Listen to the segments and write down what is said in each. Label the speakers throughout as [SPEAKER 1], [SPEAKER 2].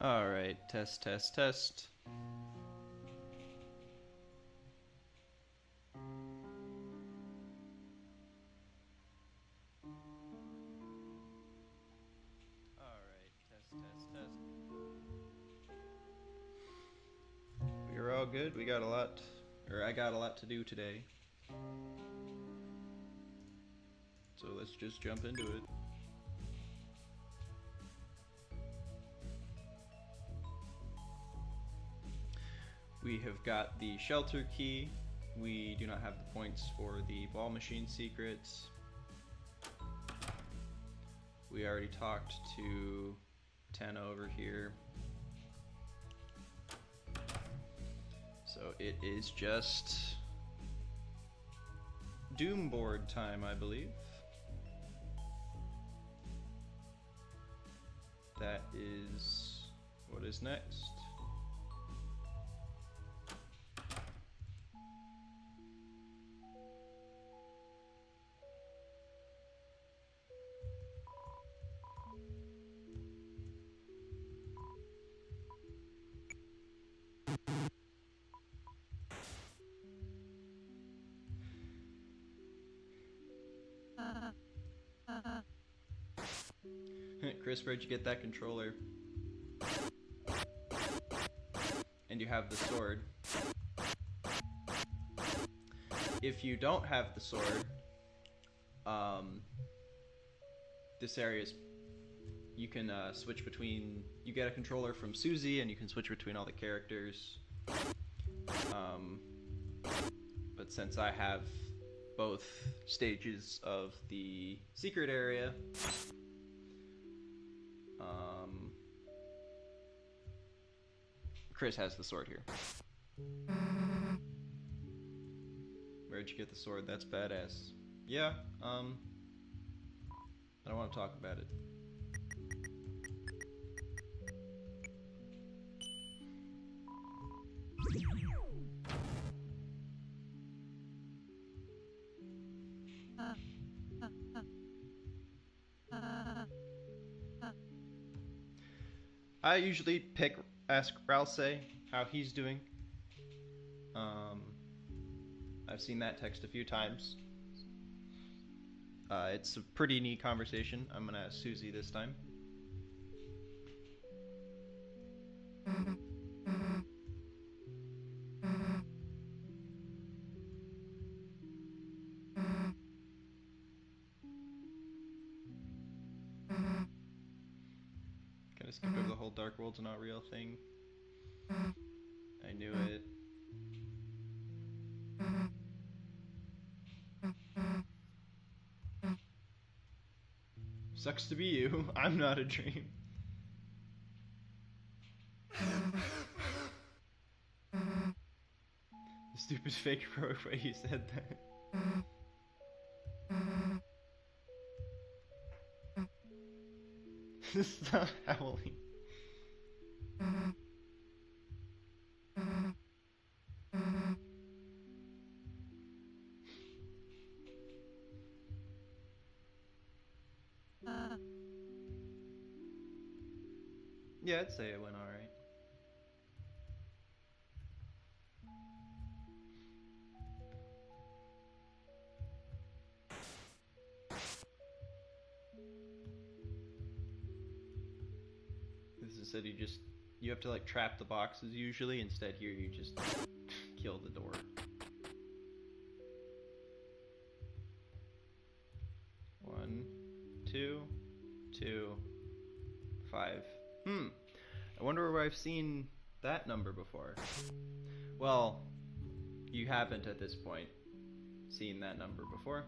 [SPEAKER 1] Alright, test, test, test. Alright, test, test, test. We're all good. We got a lot, or I got a lot to do today. So let's just jump into it. We have got the shelter key. We do not have the points for the ball machine secrets. We already talked to Tenna over here. So it is just Doom board time, I believe. That is what is next. Chris, where'd you get that controller? And you have the sword. If you don't have the sword, this area is, you can switch between, you get a controller from Susie and you can switch between all the characters. But since I have both stages of the secret area, Chris has the sword here. Where'd you get the sword? That's badass. Yeah, I don't want to talk about it. I usually ask Ralsei how he's doing. I've seen that text a few times. It's a pretty neat conversation. I'm gonna ask Susie this time. Gonna skip over the whole Dark World's not real thing. I knew it. Sucks to be you. I'm not a dream. The stupid fake heroic way you said that. Stop howling. Yeah, I'd say it went alright. This is said you have to like trap the boxes usually. Instead here you just kill the door. One, two, 5. I wonder where I've seen that number before. Well, you haven't at this point seen that number before.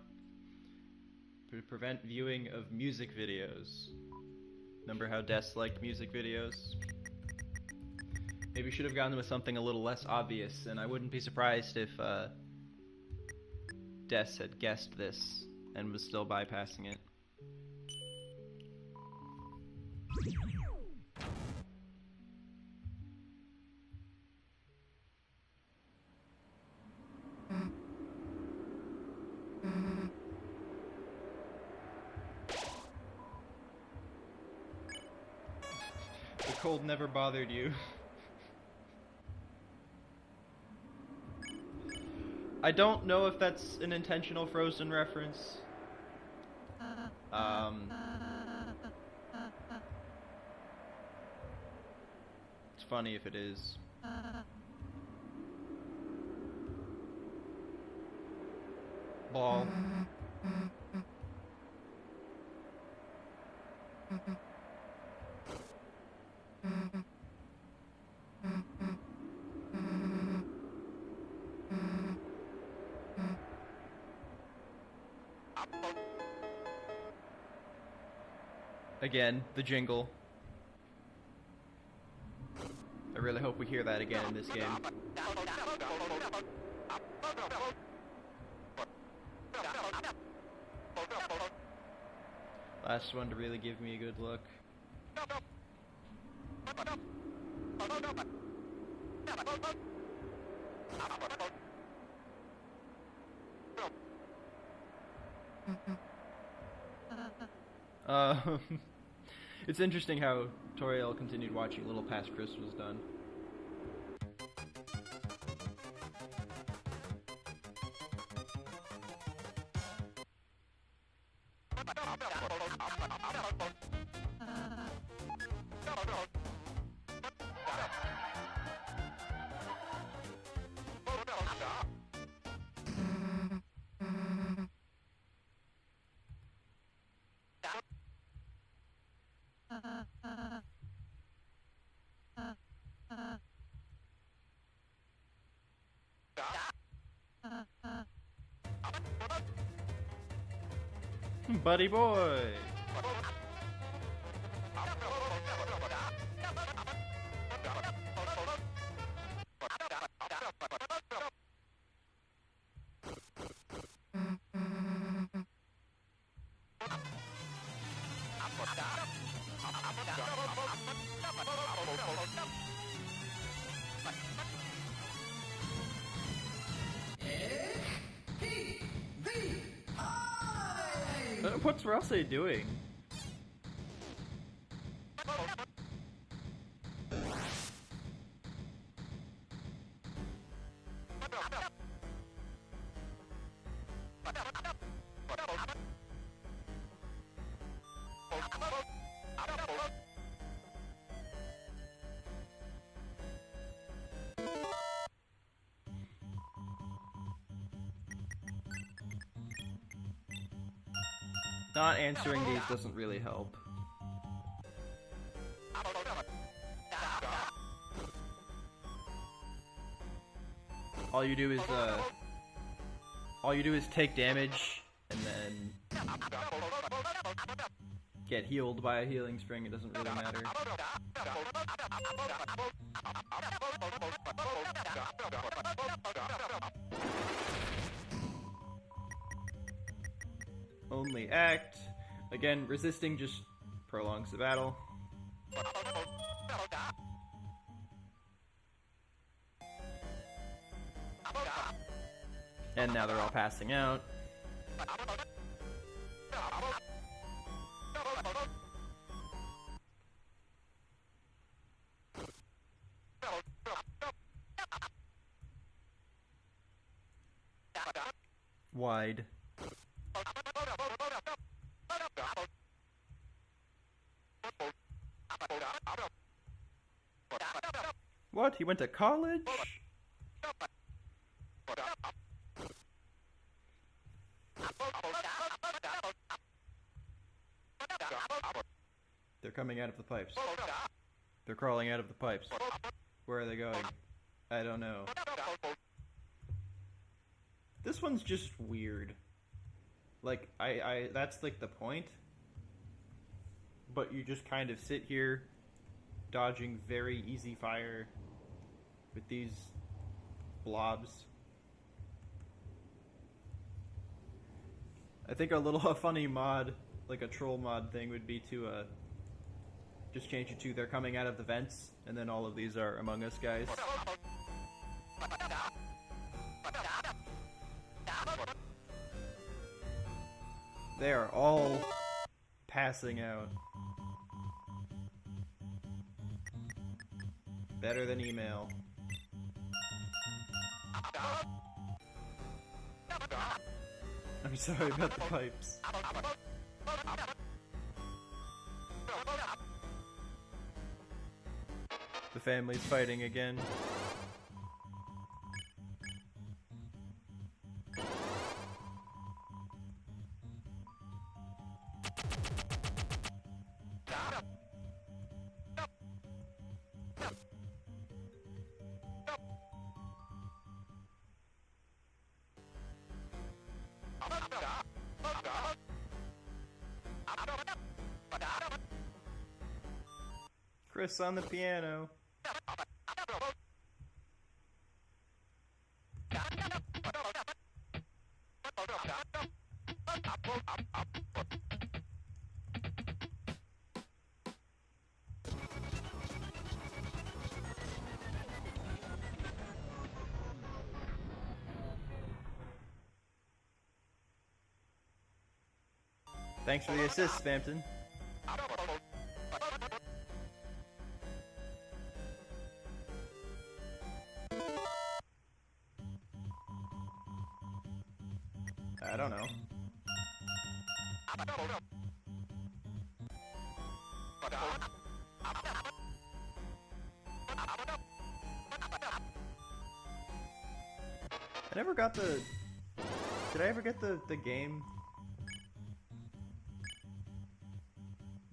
[SPEAKER 1] To prevent viewing of music videos. Remember how Des liked music videos? Maybe should have gone with something a little less obvious, and I wouldn't be surprised if Des had guessed this and was still bypassing it. cold never bothered you. I don't know if that's an intentional Frozen reference. It's funny if it is. Ball. Again, the jingle. I really hope we hear that again in this game. Last one to really give me a good look. It's interesting how Toriel continued watching little past Chris was done. Buddy boy! What's Rouse doing? Not answering these doesn't really help. All you do is take damage and then get healed by a healing spring. It doesn't really matter. Only act. Again, resisting just prolongs the battle. And now they're all passing out. Wide. What? He went to college? They're coming out of the pipes. They're crawling out of the pipes. Where are they going? I don't know. This one's just weird. Like, that's like the point. But you just kind of sit here dodging very easy fire with these blobs. I think a funny mod, like a troll mod thing, would be to just change it to they're coming out of the vents, and then all of these are Among Us guys. They are all passing out. Better than email. I'm sorry about the pipes. The family's fighting again. Chris on the piano. Thanks for the assist, Spampton. I don't know. I never got the... Did I ever get the game?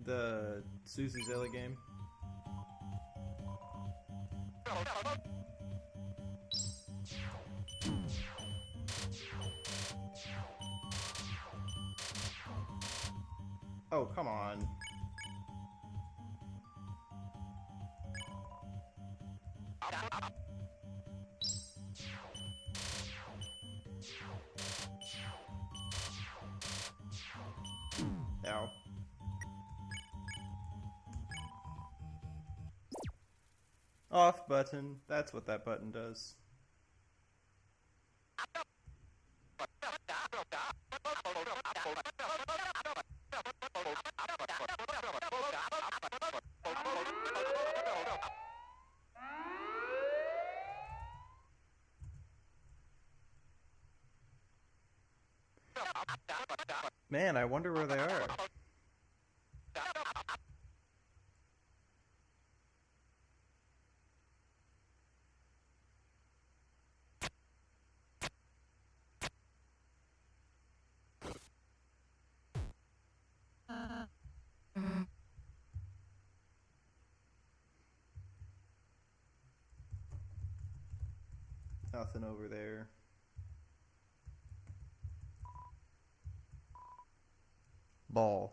[SPEAKER 1] The Susuzilla game? Oh, come on. Ow. Off button. That's what that button does. Man, I wonder where they are. Nothing over there. Ball.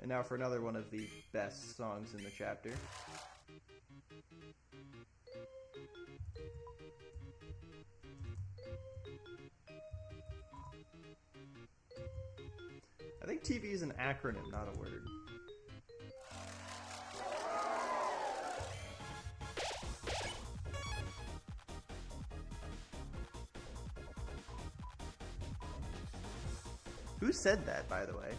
[SPEAKER 1] And now for another one of the best songs in the chapter. I think TV is an acronym, not a word. Who said that, by the way?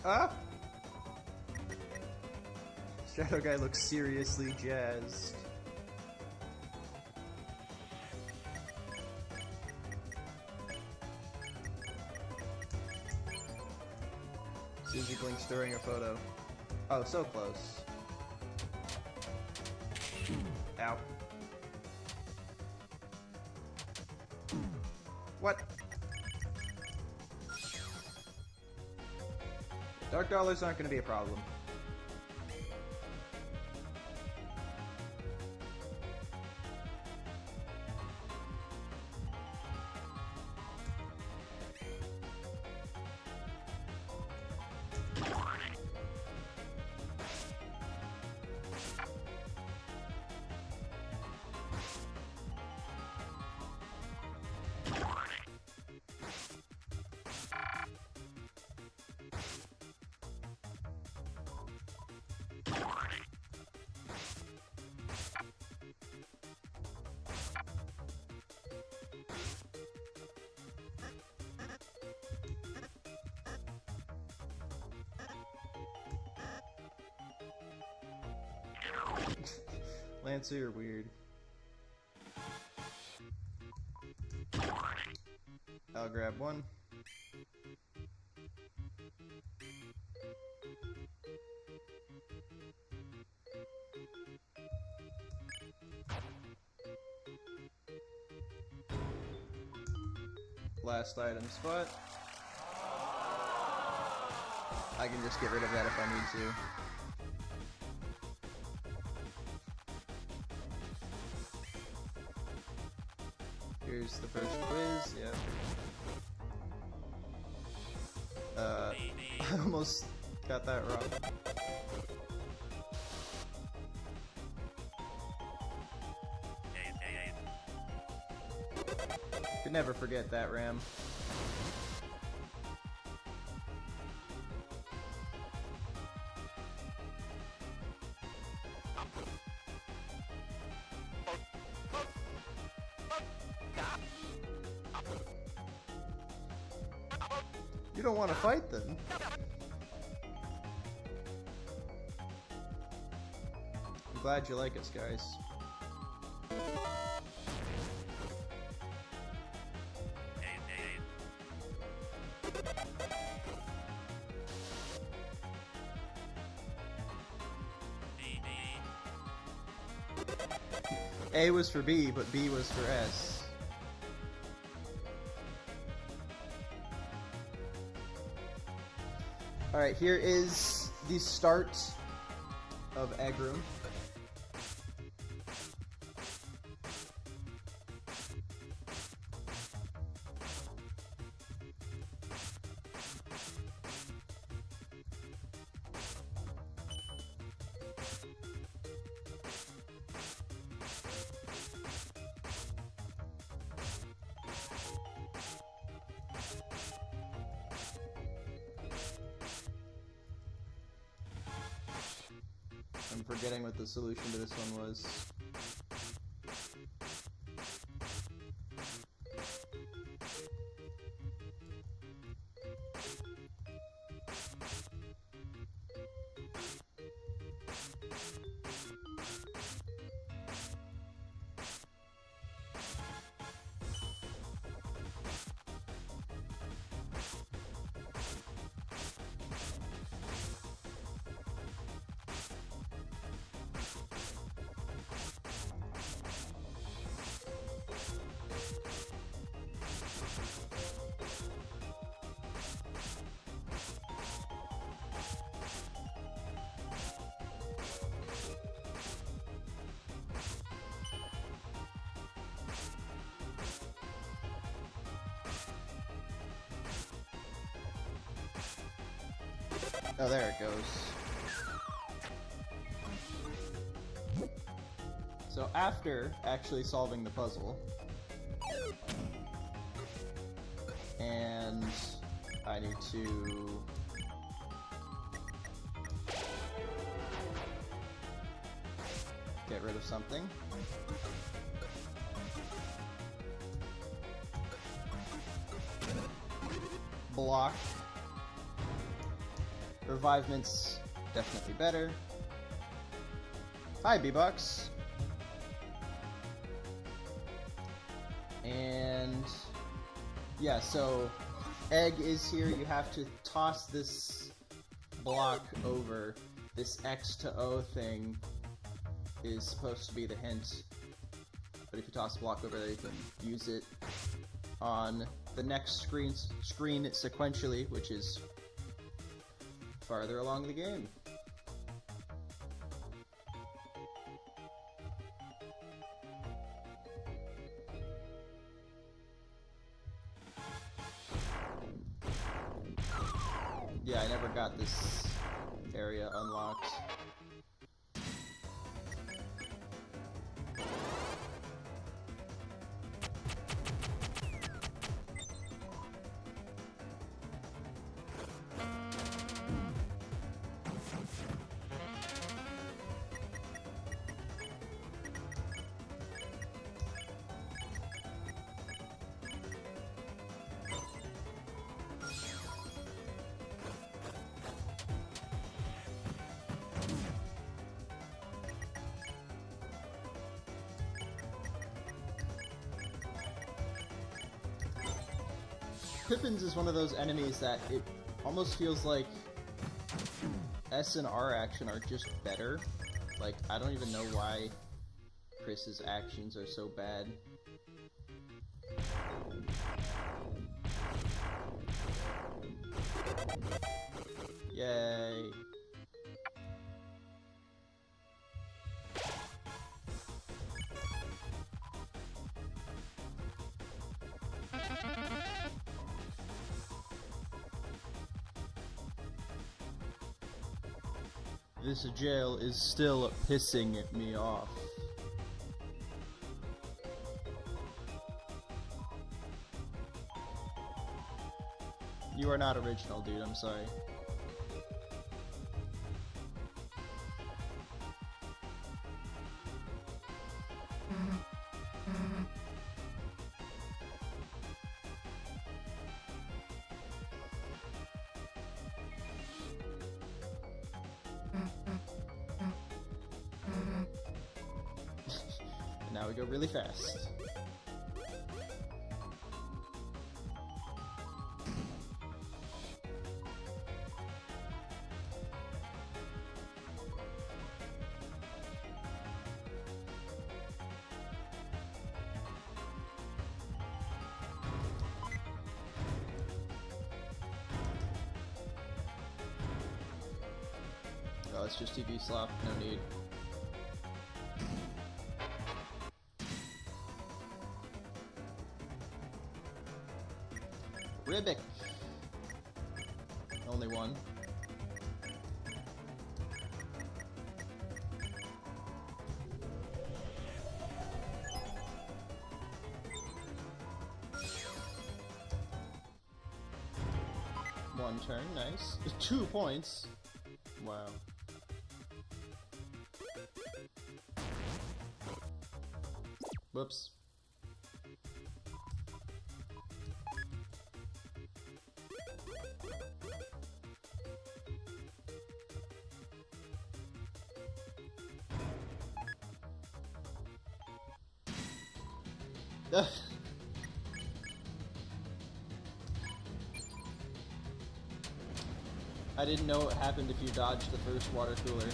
[SPEAKER 1] Ah! Shadow Guy looks seriously jazzed. Susie blinks during a photo. Oh, so close. Ow. What? Dark dollars aren't going to be a problem. Lancer, you're weird. I'll grab one. Last item spot. I can just get rid of that if I need to. Here's the first quiz, yep. I almost got that wrong. Could never forget that, Ram. You don't want to fight them. I'm glad you like us, guys. A was for B, but B was for S. Alright, here is the start of Egg Room. I'm forgetting what the solution to this one was. Oh, there it goes. So after actually solving the puzzle, and I need to get rid of something. Block. Revivement's definitely better. Hi, B-Bucks. And yeah, so egg is here. You have to toss this block over, this X to O thing is supposed to be the hint. But if you toss a block over there, you can use it on the next screen sequentially, which is farther along the game. Yeah, I never got this area unlocked. Pippins is one of those enemies that it almost feels like S and R action are just better. Like, I don't even know why Chris's actions are so bad. Yay. This jail is still pissing me off. You are not original, dude, I'm sorry. Now we go really fast. Oh, it's just TV slop, no need. Ribic. Only one. One turn, nice. 2 points. Wow. Whoops. I didn't know what happened if you dodged the first water cooler,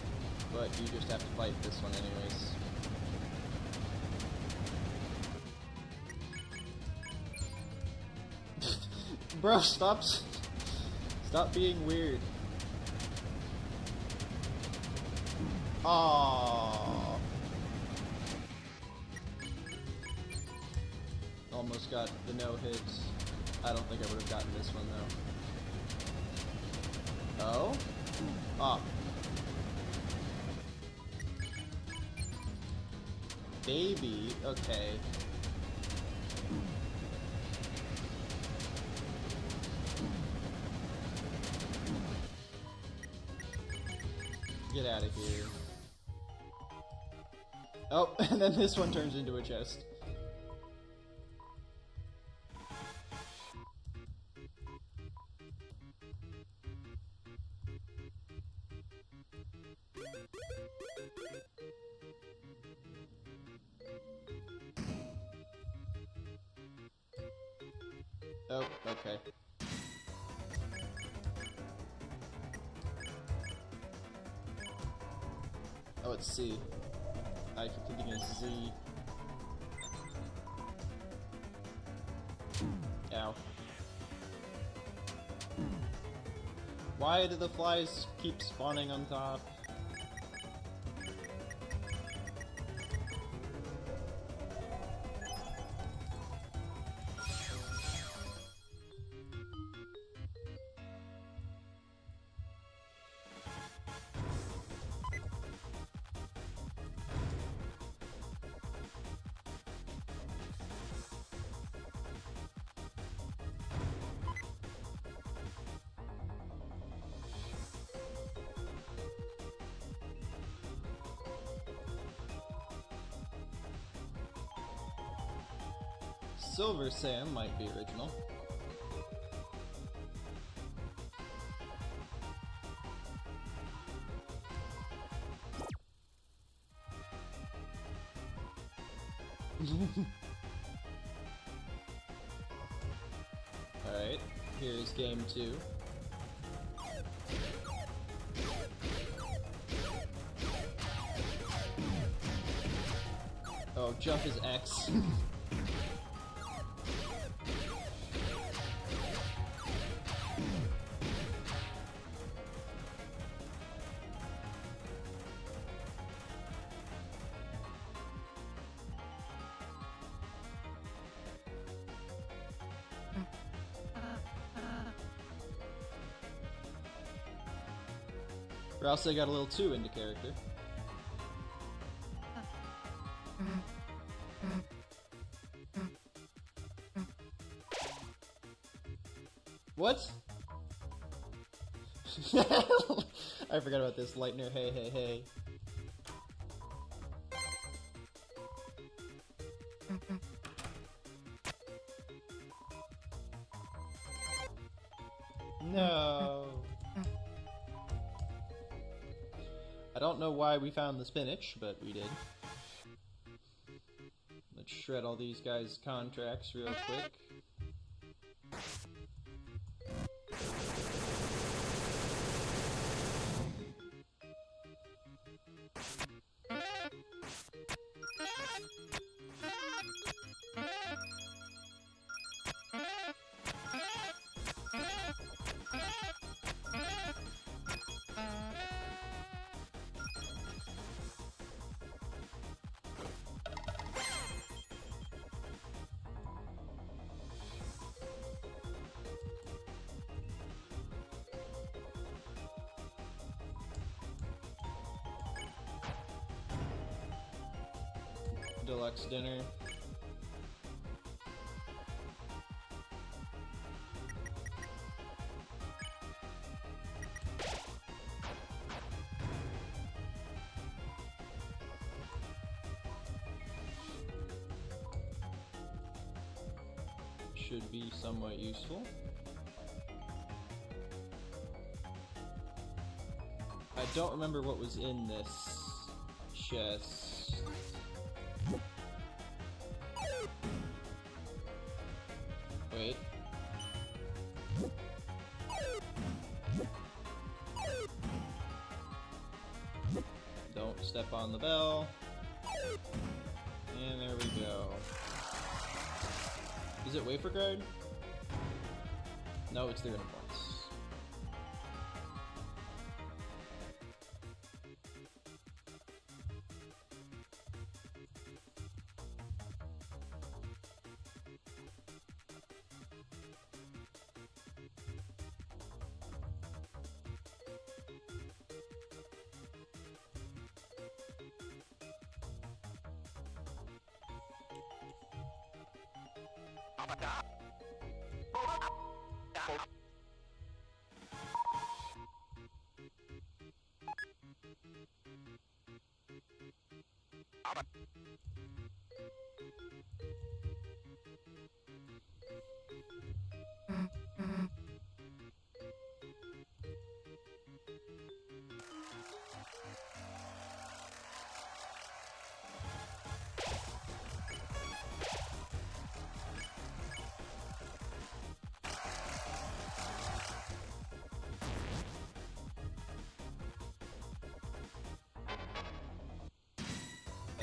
[SPEAKER 1] but you just have to fight this one anyways. Bro, stop being weird. Aww. Almost got the no hits. I don't think I would have gotten this one though. Oh? Ah. Baby, okay. Get out of here. Oh, and then this one turns into a chest. Oh, okay. Oh, it's C. I keep thinking it's Z. Ow. Why do the flies keep spawning on top? Silver Sam might be original. Alright, here's game 2. Oh, jump is X. Or else I got a little too into character. What? I forgot about this. Lightner, hey, hey, hey. No. I don't know why we found the spinach, but we did. Let's shred all these guys' contracts real quick. Deluxe dinner. Should be somewhat useful. I don't remember what was in this chest. Wait. Don't step on the bell. And there we go. Is it wafer guard? No, it's 300 points.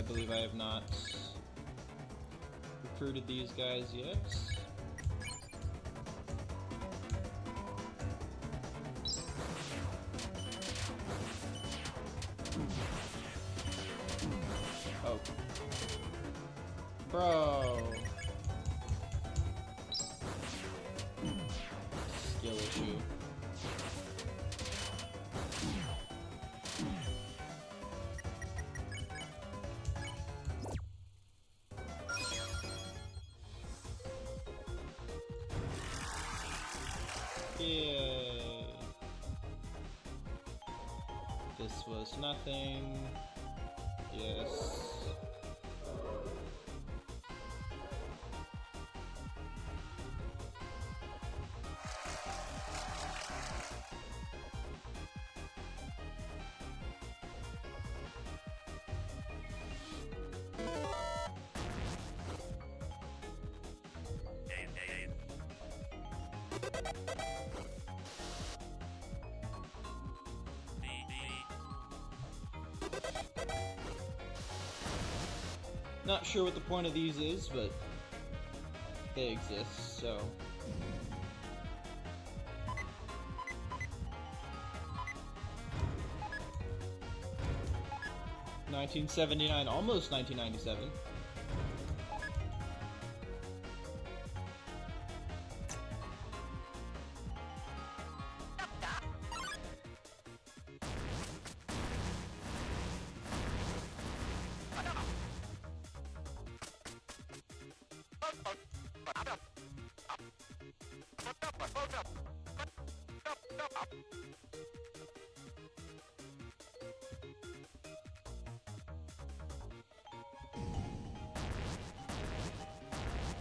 [SPEAKER 1] believe I have not recruited these guys yet. Oh. Bro! Skill issue. Yay! This was nothing. Yes. Not sure what the point of these is, but they exist, so. $1979, almost $1997.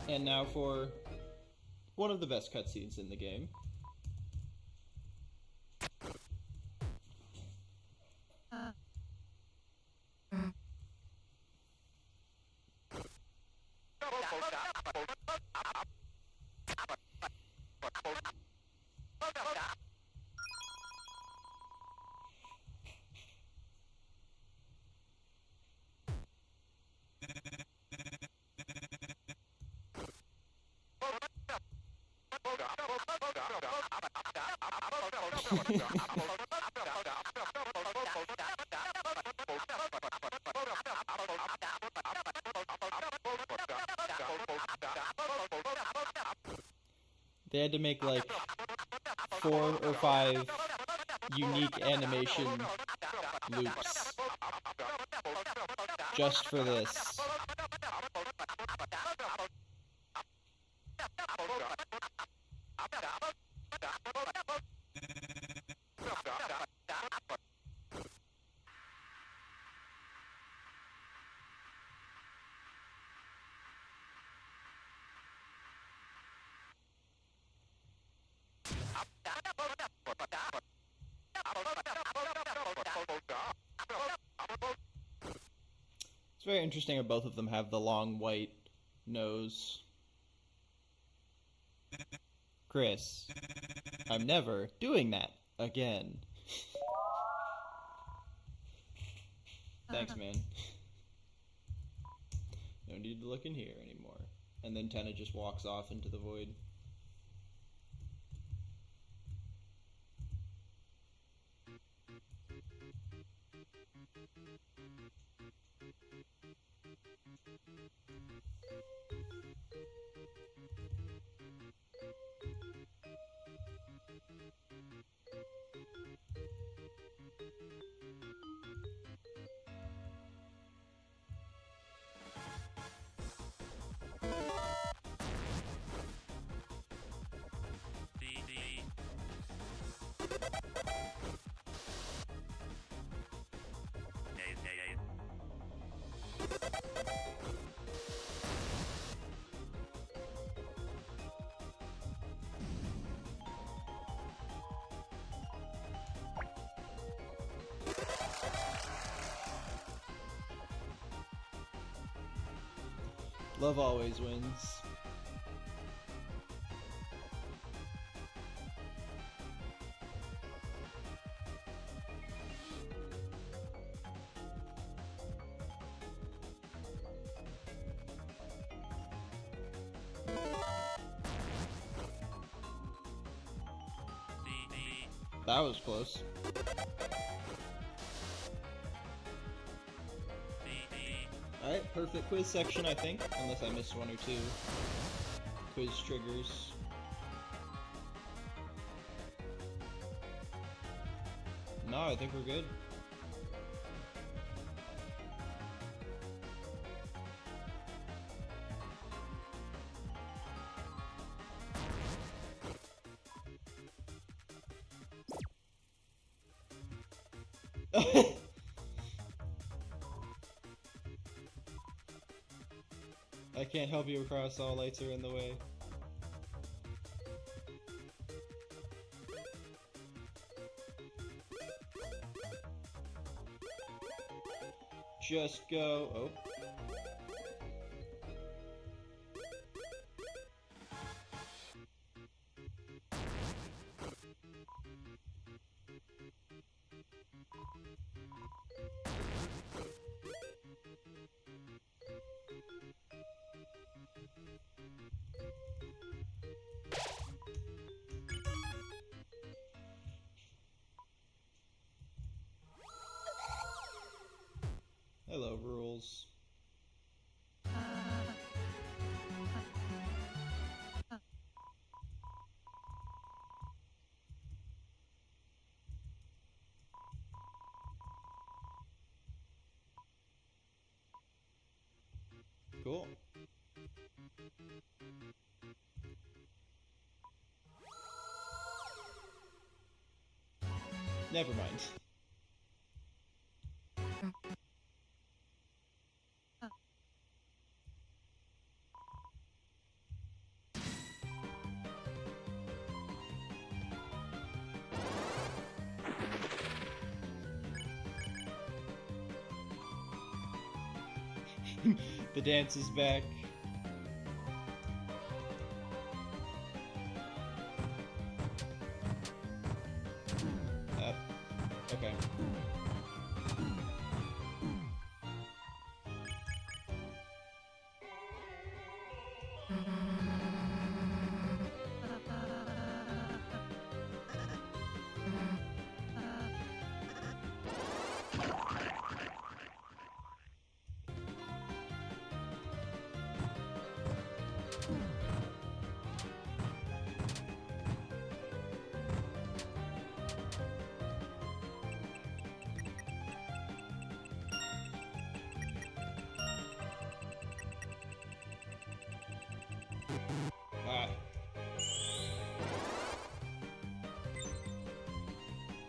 [SPEAKER 1] And now for one of the best cutscenes in the game. They had to make like 4 or 5 unique animation loops just for this. It's very interesting how both of them have the long white nose. Chris, I'm never doing that again. Thanks, man. No need to look in here anymore. And then Tenna just walks off into the void. Love always wins. That was close. Alright, perfect quiz section, I think. Unless I missed one or two quiz triggers. No, I think we're good. I can't help you across, all lights are in the way. Just go. Oh. Hello, rules. Cool. Never mind. The dance is back. Okay.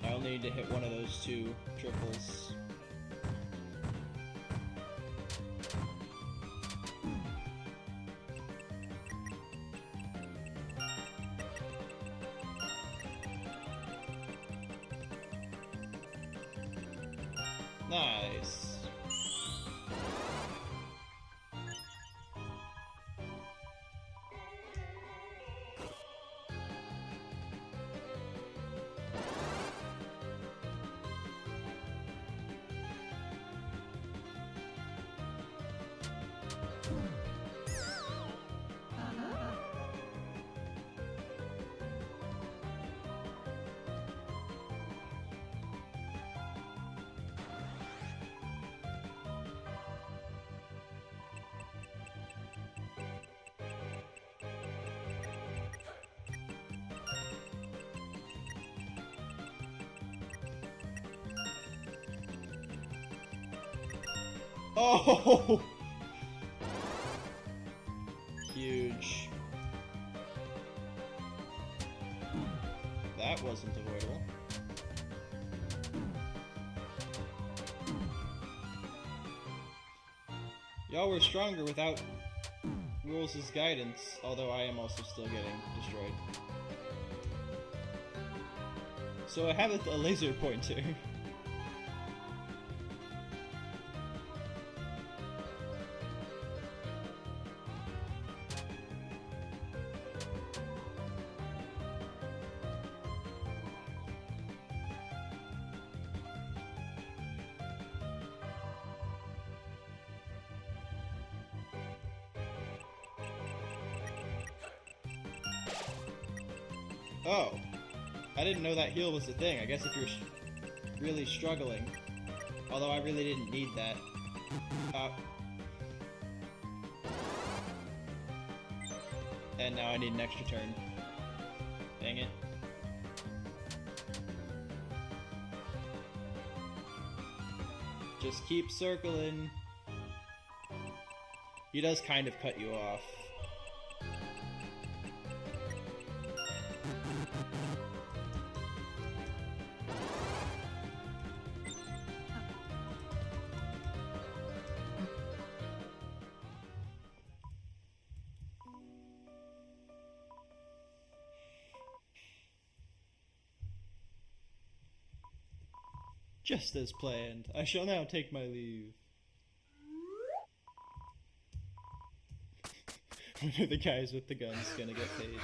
[SPEAKER 1] I only need to hit one of those two triples. Nice. Oh! Huge. That wasn't avoidable. Y'all were stronger without Rules' guidance, although I am also still getting destroyed. So I have a laser pointer. Oh. I didn't know that heal was a thing. I guess if you're really struggling. Although I really didn't need that. And now I need an extra turn. Dang it. Just keep circling. He does kind of cut you off. Just as planned. I shall now take my leave. When are the guys with the guns gonna get paid?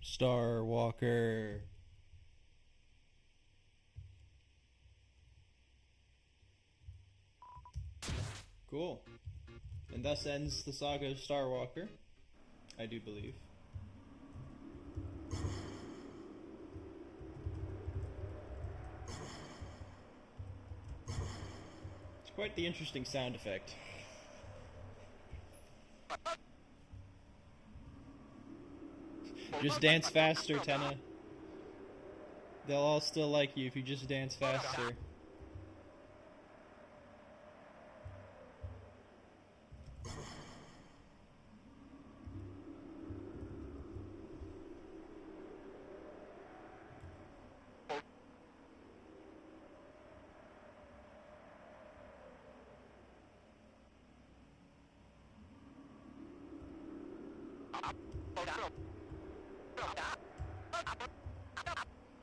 [SPEAKER 1] Star Walker. Cool. And thus ends the saga of Star Walker, I do believe. It's quite the interesting sound effect. Just dance faster, Tenna. They'll all still like you if you just dance faster.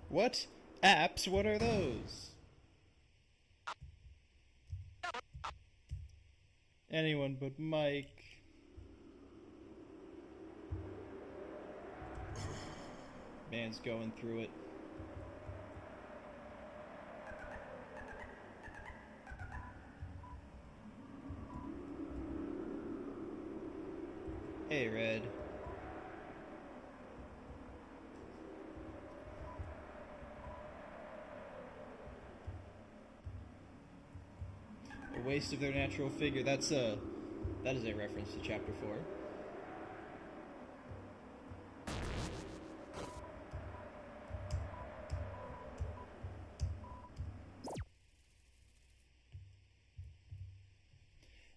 [SPEAKER 1] What? Apps? What are those? Anyone but Mike. Man's going through it. Hey, Red. A waste of their natural figure. That is a reference to chapter 4.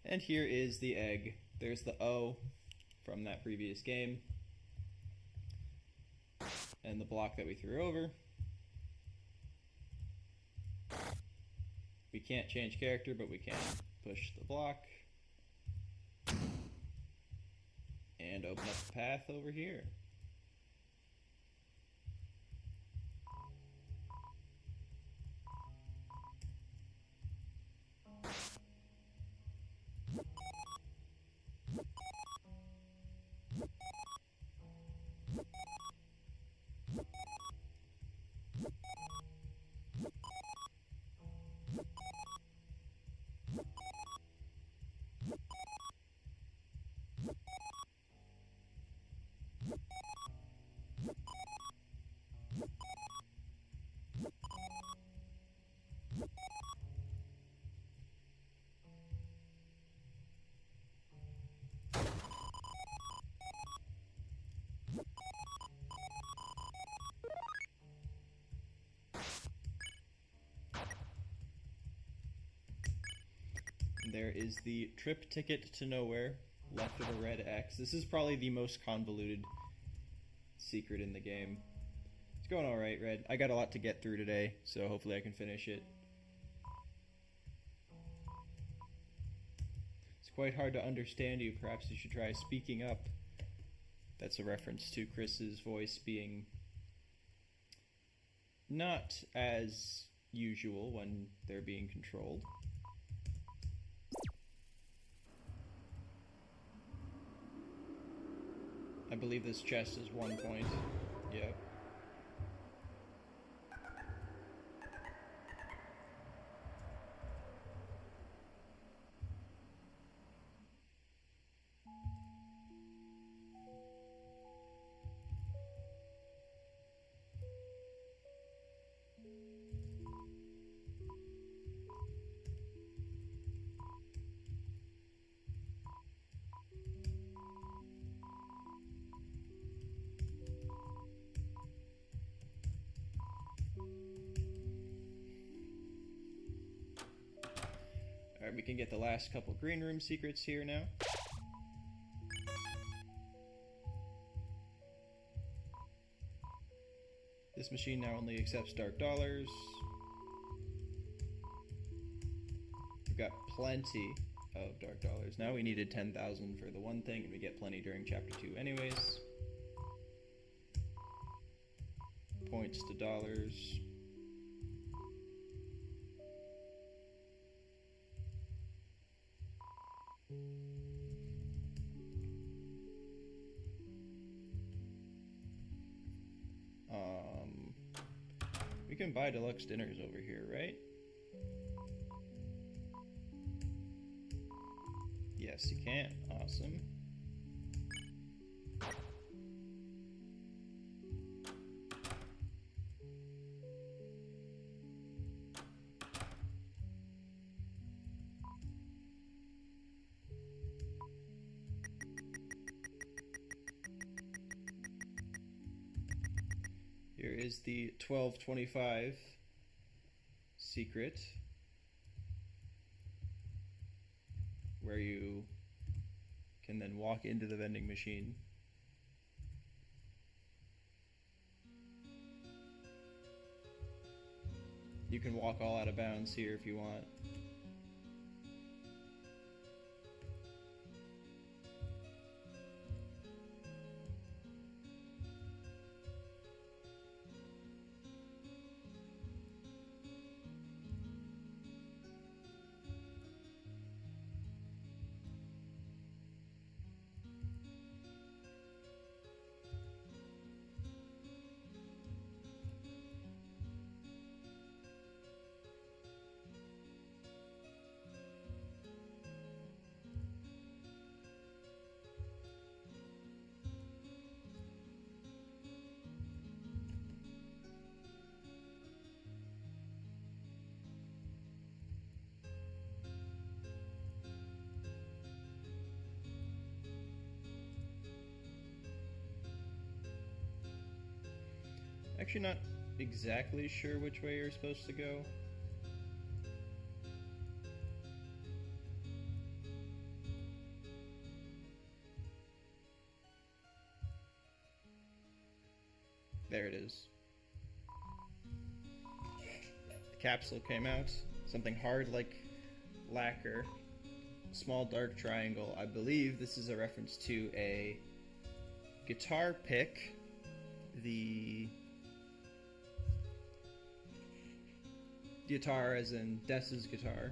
[SPEAKER 1] And here is the egg. There's the O from that previous game. And the block that we threw over. We can't change character, but we can push the block. And open up the path over here. There is the trip ticket to nowhere, left of a red X. This is probably the most convoluted secret in the game. It's going alright, Red. I got a lot to get through today, so hopefully I can finish it. It's quite hard to understand you. Perhaps you should try speaking up. That's a reference to Chris's voice being not as usual when they're being controlled. I believe this chest is 1 point. Yep. can get the last couple green room secrets here now. This machine now only accepts dark dollars. We've got plenty of dark dollars. Now we needed 10,000 for the one thing, and we get plenty during chapter 2 anyways. Points to dollars. We can buy deluxe dinners over here, right? Yes, you can. Awesome. Here is the 1225 secret, where you can then walk into the vending machine. You can walk all out of bounds here if you want. Actually not exactly sure which way you're supposed to go. There it is. The capsule came out. Something hard like lacquer. Small dark triangle. I believe this is a reference to a guitar pick. The guitar as in Dessa's guitar.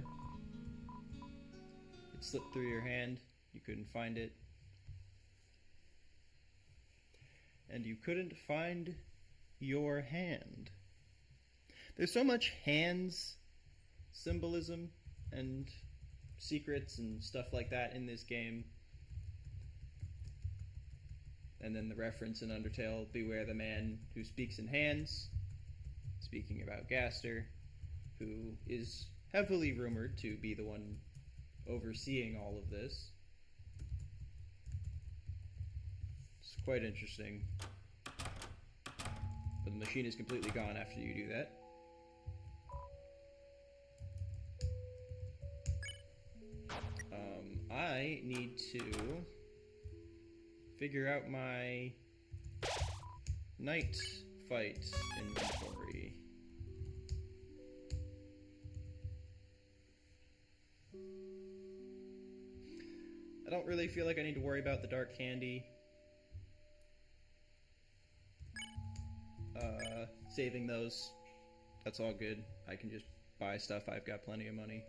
[SPEAKER 1] It slipped through your hand. You couldn't find it. And you couldn't find your hand. There's so much hands symbolism and secrets and stuff like that in this game. And then the reference in Undertale, beware the man who speaks in hands. Speaking about Gaster, who is heavily rumored to be the one overseeing all of this. It's quite interesting. But the machine is completely gone after you do that. I need to figure out my night fight inventory. I don't really feel like I need to worry about the dark candy. Saving those, that's all good. I can just buy stuff. I've got plenty of money.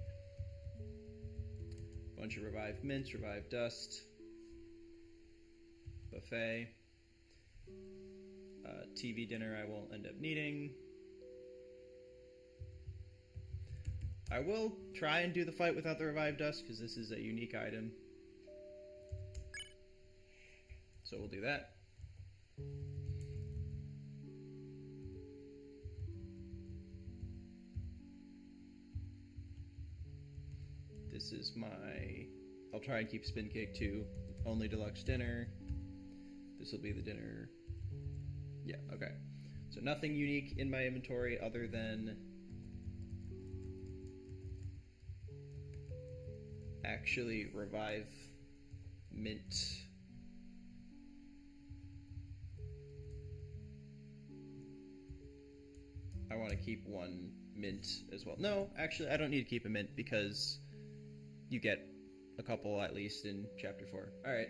[SPEAKER 1] Bunch of revived mints, revived dust, buffet, TV dinner I won't end up needing. I will try and do the fight without the revived dust because this is a unique item. So we'll do that. This is my... I'll try and keep Spin Cake 2. Only deluxe dinner. This will be the dinner. Yeah, okay. So nothing unique in my inventory other than actually revive mint. I want to keep one mint as well. No, actually, I don't need to keep a mint because you get a couple at least in chapter 4. Alright.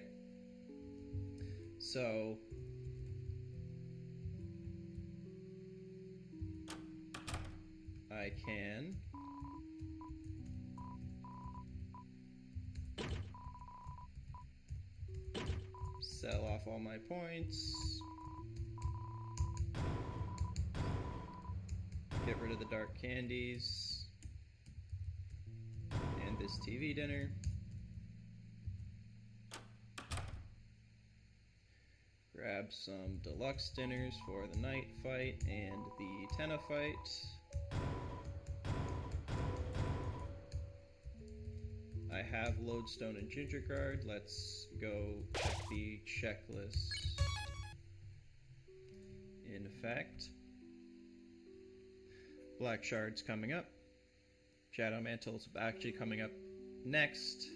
[SPEAKER 1] So I can sell off all my points, get rid of the dark candies, and this TV dinner. Grab some deluxe dinners for the night fight and the Tenna fight. I have Lodestone and Ginger Guard. Let's go check the checklist. In effect, Black Shard's coming up. Shadow Mantle's actually coming up next.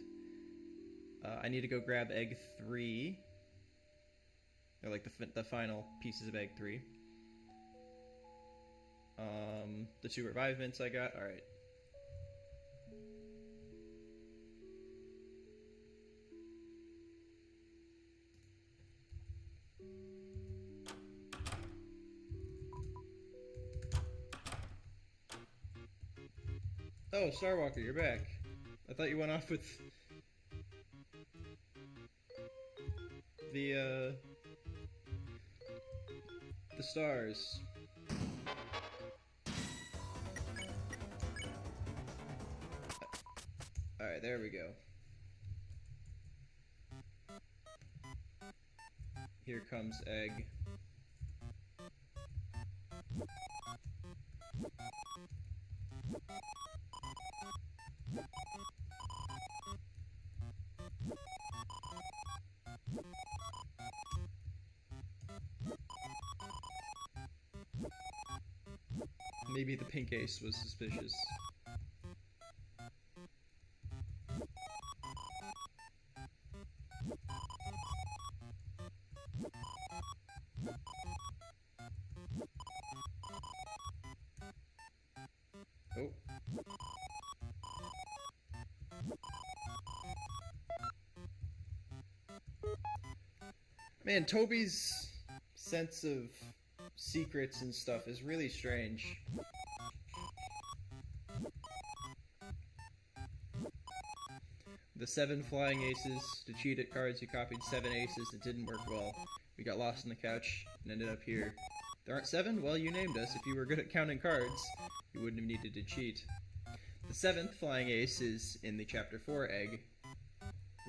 [SPEAKER 1] I need to go grab Egg 3. Or like the final pieces of Egg 3. The 2 revivements I got. Alright. Oh, Starwalker, you're back. I thought you went off with the stars. Alright, there we go. Here comes Egg. Maybe the pink ace was suspicious. Oh. Man, Toby's sense of secrets and stuff is really strange. The 7 flying aces to cheat at cards. You copied 7 aces. It didn't work well. We got lost on the couch and ended up here. There aren't 7? Well, you named us. If you were good at counting cards, you wouldn't have needed to cheat. The 7th flying ace is in the chapter 4 egg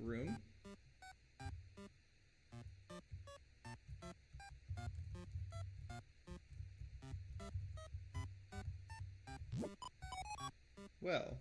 [SPEAKER 1] room. Well.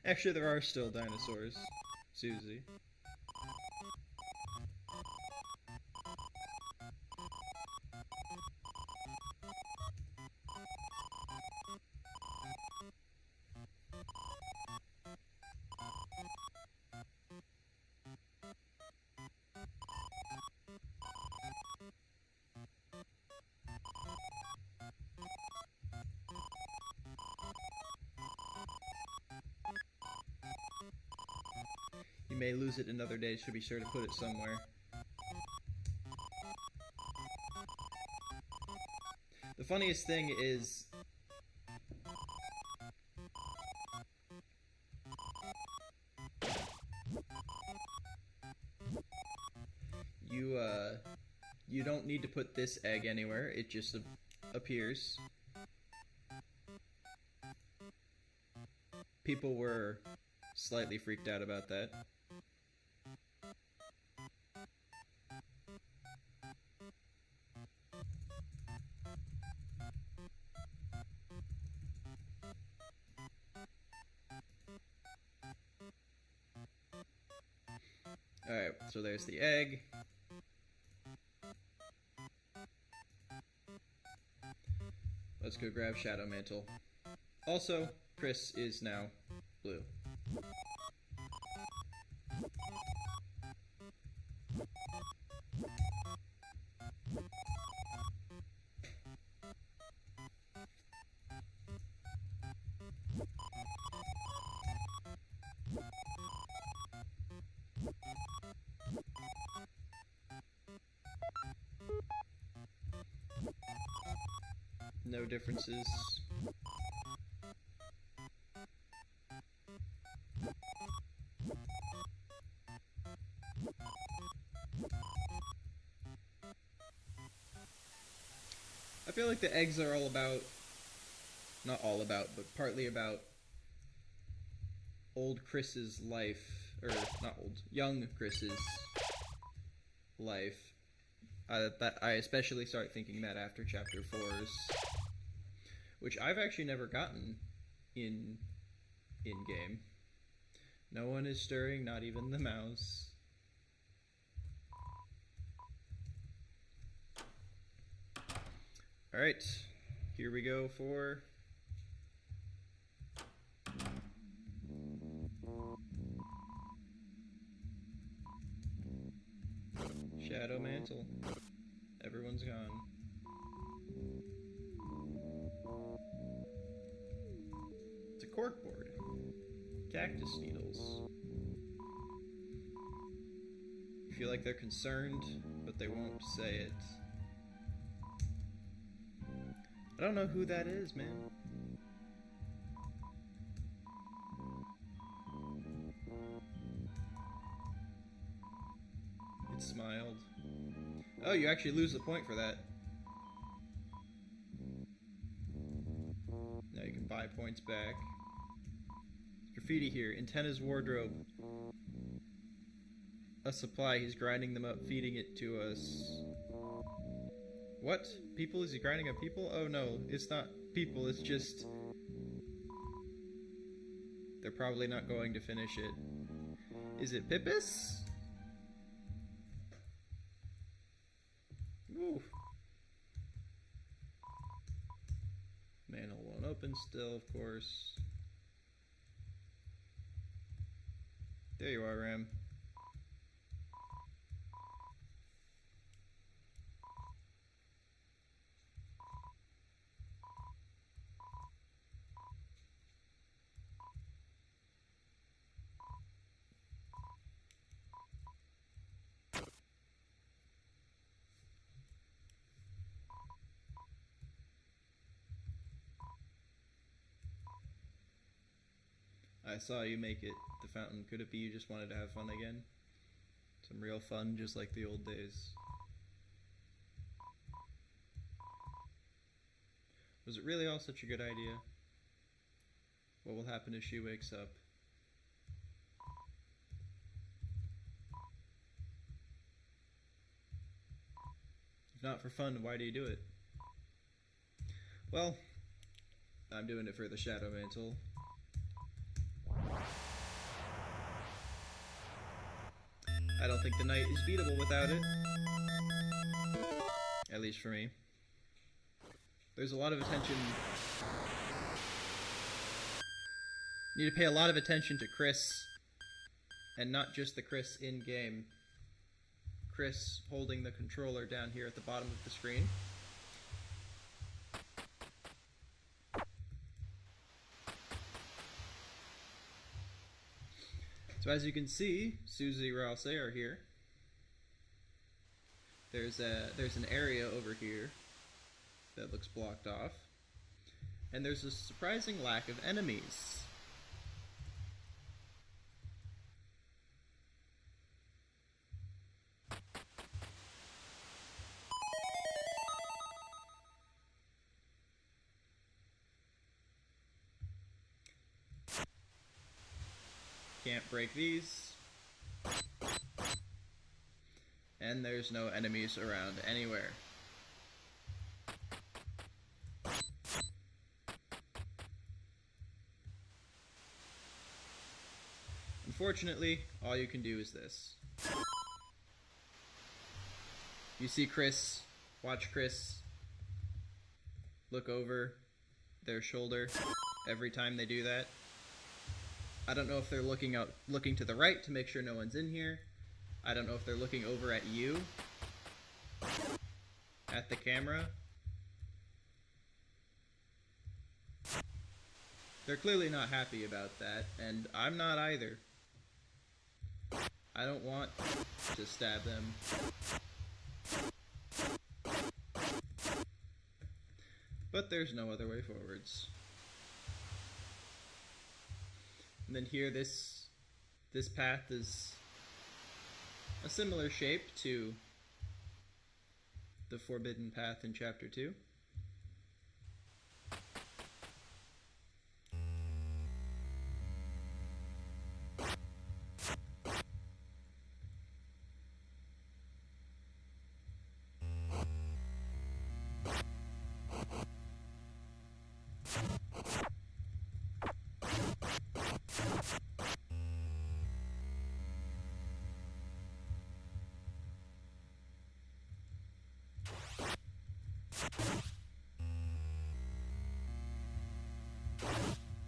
[SPEAKER 1] Actually, there are still dinosaurs, Susie. You may lose it another day, so be sure to put it somewhere. The funniest thing is... You don't need to put this egg anywhere, it just appears. People were slightly freaked out about that. Alright, so there's the egg. Let's go grab Shadow Mantle. Also, Chris is now blue. No differences. I feel like the eggs are all about, not all about, but partly about old Chris's life, or not old, young Chris's life. That I especially start thinking that after Chapter 4's, which I've actually never gotten in game. No one is stirring, not even the mouse. Alright, here we go for Shadow Mantle. Everyone's gone. It's a corkboard. Cactus needles. You feel like they're concerned, but they won't say it. I don't know who that is, man. It smiled. Oh, you actually lose the point for that. Now you can buy points back. Graffiti here. Antenna's wardrobe. A supply. He's grinding them up, feeding it to us. What? People? Is he grinding up people? Oh no, it's not people, it's just... They're probably not going to finish it. Is it Pippis? Ooh. Manhole won't open still, of course. There you are, Ram. I saw you make it, the fountain. Could it be you just wanted to have fun again? Some real fun, just like the old days. Was it really all such a good idea? What will happen if she wakes up? If not for fun, why do you do it? Well, I'm doing it for the Shadow Mantle. I don't think the night is beatable without it. At least for me. There's a lot of attention. You need to pay a lot of attention to Chris. And not just the Chris in-game. Chris holding the controller down here at the bottom of the screen. So as you can see, Susie and Rouse are here. There's an area over here that looks blocked off. And there's a surprising lack of enemies. Can't break these. And there's no enemies around anywhere. Unfortunately, all you can do is this. You see Chris, watch Chris look over their shoulder every time they do that. I don't know if they're looking to the right to make sure no one's in here. I don't know if they're looking over at you, at the camera. They're clearly not happy about that, and I'm not either. I don't want to stab them. But there's no other way forwards. And then here, this path is a similar shape to the Forbidden Path in Chapter 2.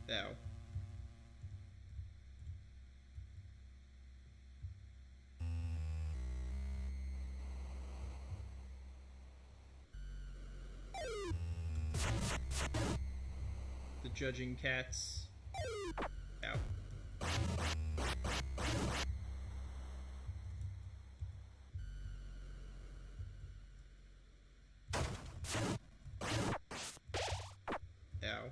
[SPEAKER 1] Ow. The judging cats. Ow. Ow.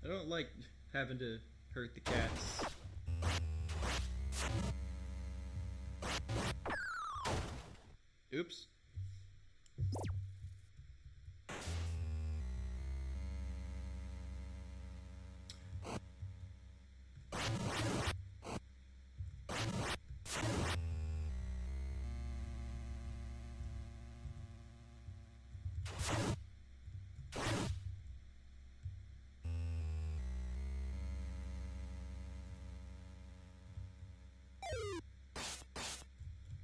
[SPEAKER 1] I don't like having to hurt the cats. Oops.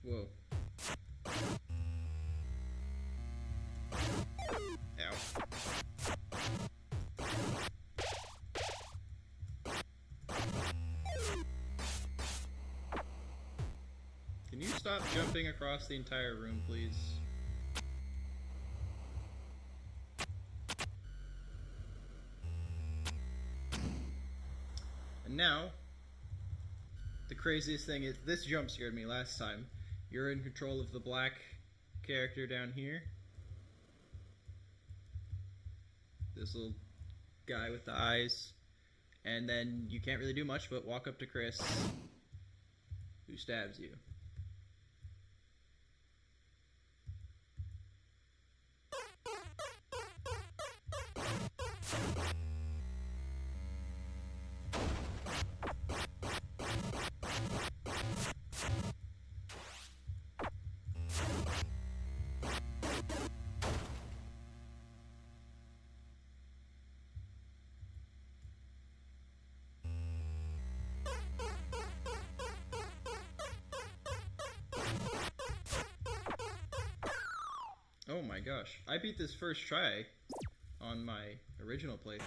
[SPEAKER 1] Whoa. Ow. Can you stop jumping across the entire room, please? And now, the craziest thing is, this jump scared me last time. You're in control of the black character down here. This little guy with the eyes. And then you can't really do much but walk up to Chris, who stabs you. Oh my gosh, I beat this first try on my original playthrough.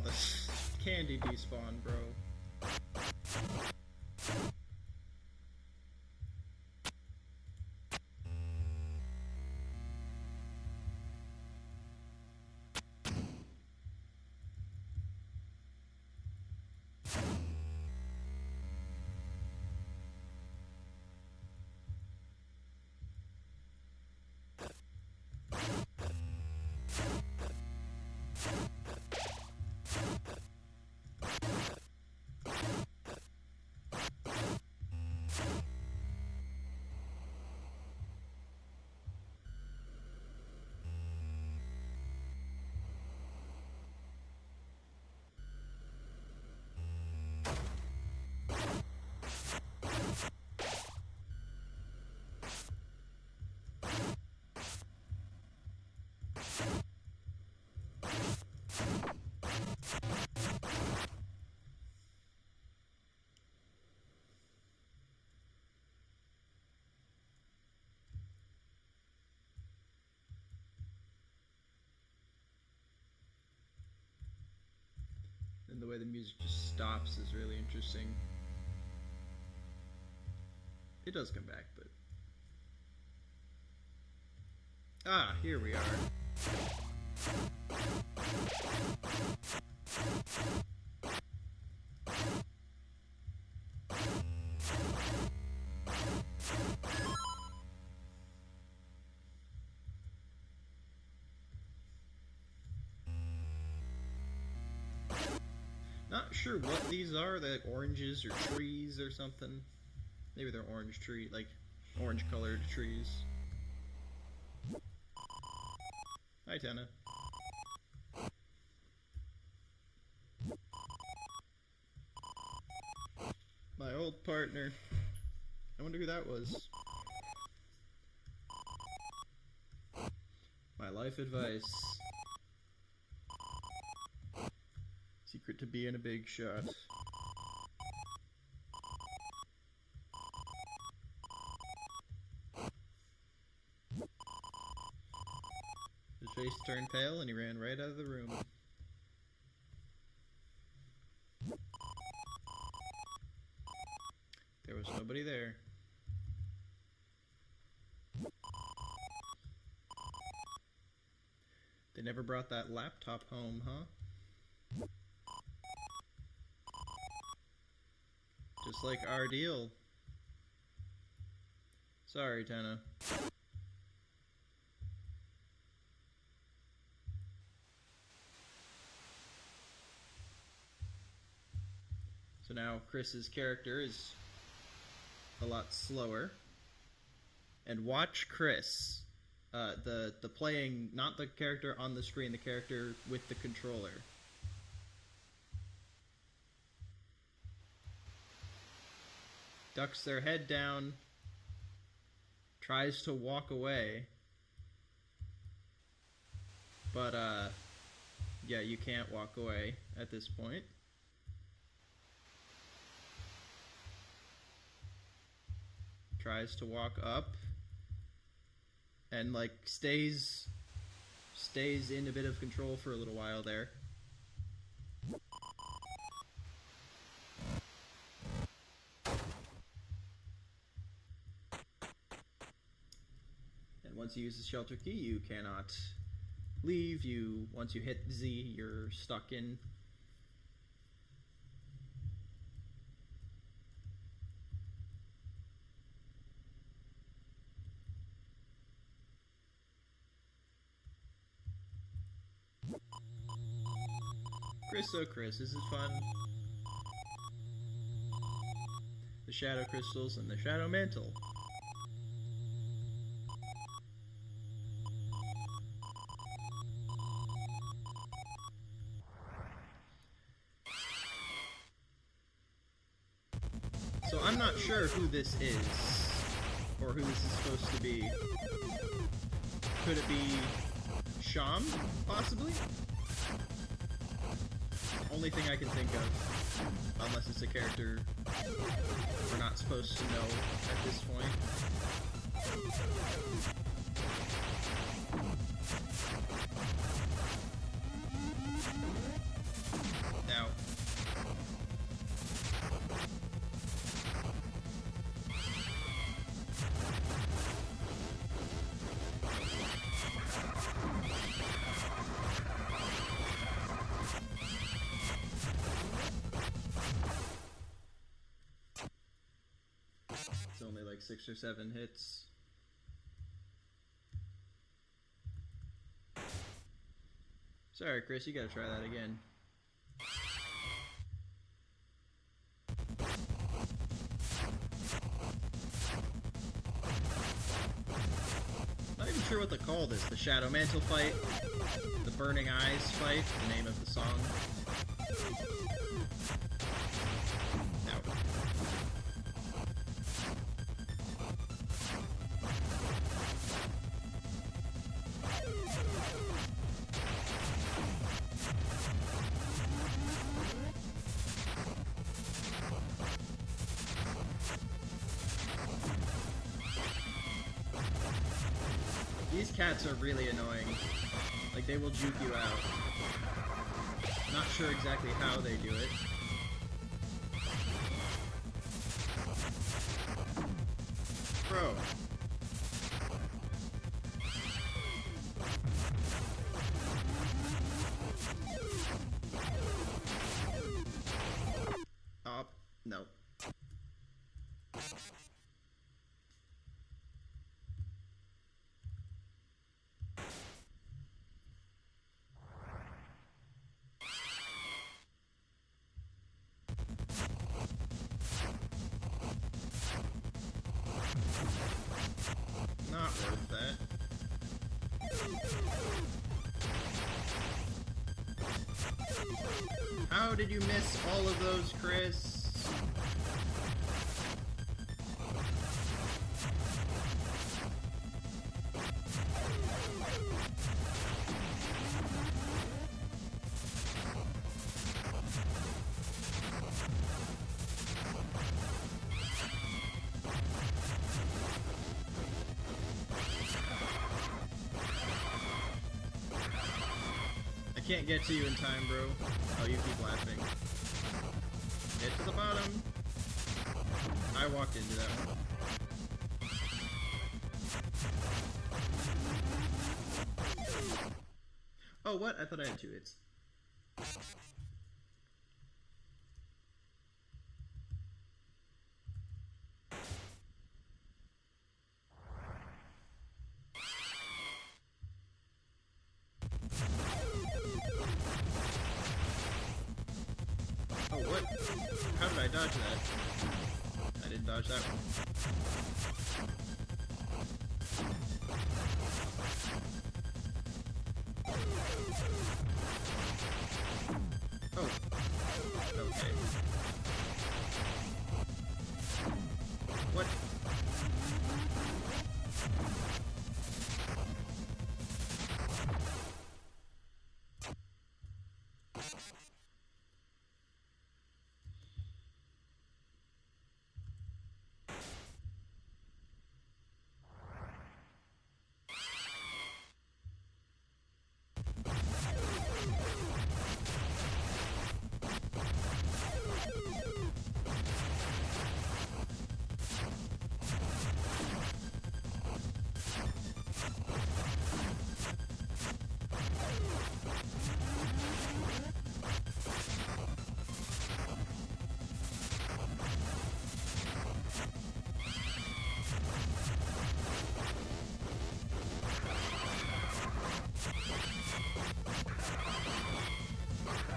[SPEAKER 1] the candy despawn, bro. And the way the music just stops is really interesting. It does come back, but... Ah, here we are. Not sure what these are, like oranges or trees or something. Maybe they're orange tree, like orange colored trees. Hi, Tana. My old partner. I wonder who that was. My life advice. Secret to being a big shot. His face turned pale and he ran right out of the room. There was nobody there. They never brought that laptop home, huh? Just like our deal. Sorry, Tana. So now Chris's character is a lot slower. And watch Chris. The playing, not the character on the screen, the character with the controller. Ducks their head down, tries to walk away, but yeah, you can't walk away at this point. Tries to walk up, and like stays in a bit of control for a little while there. Once you use the shelter key, you cannot leave. Once you hit Z, you're stuck in. Chris, oh Chris, this is fun. The shadow crystals and the shadow mantle. So I'm not sure who this is, or who this is supposed to be. Could it be Sham, possibly? Only thing I can think of, unless it's a character we're not supposed to know at this point. like 6 or 7 hits. Sorry, Chris, you gotta try that again. Not even sure what to call this. The Shadow Mantle fight? The Burning Eyes fight? The name of the song? No. These cats are really annoying. Like, they will juke you out. Not sure exactly how they do it. Bro. Oh, no. Not worth that. How did you miss all of those, Chris? I can't get to you in time, bro. Oh, you keep laughing. Get to the bottom. I walked into that one. Oh, what? I thought I had 2 hits. Oh, what? How did I dodge that? I didn't dodge that one. Oh. Okay. What?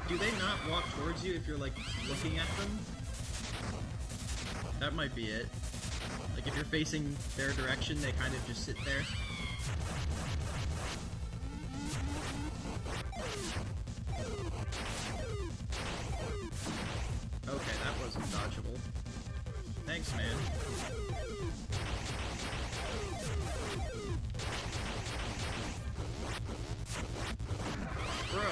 [SPEAKER 1] Do they not walk towards you if you're, like, looking at them? That might be it. Like, if you're facing their direction, they kind of just sit there. Okay, that wasn't dodgeable. Thanks, man. Bro.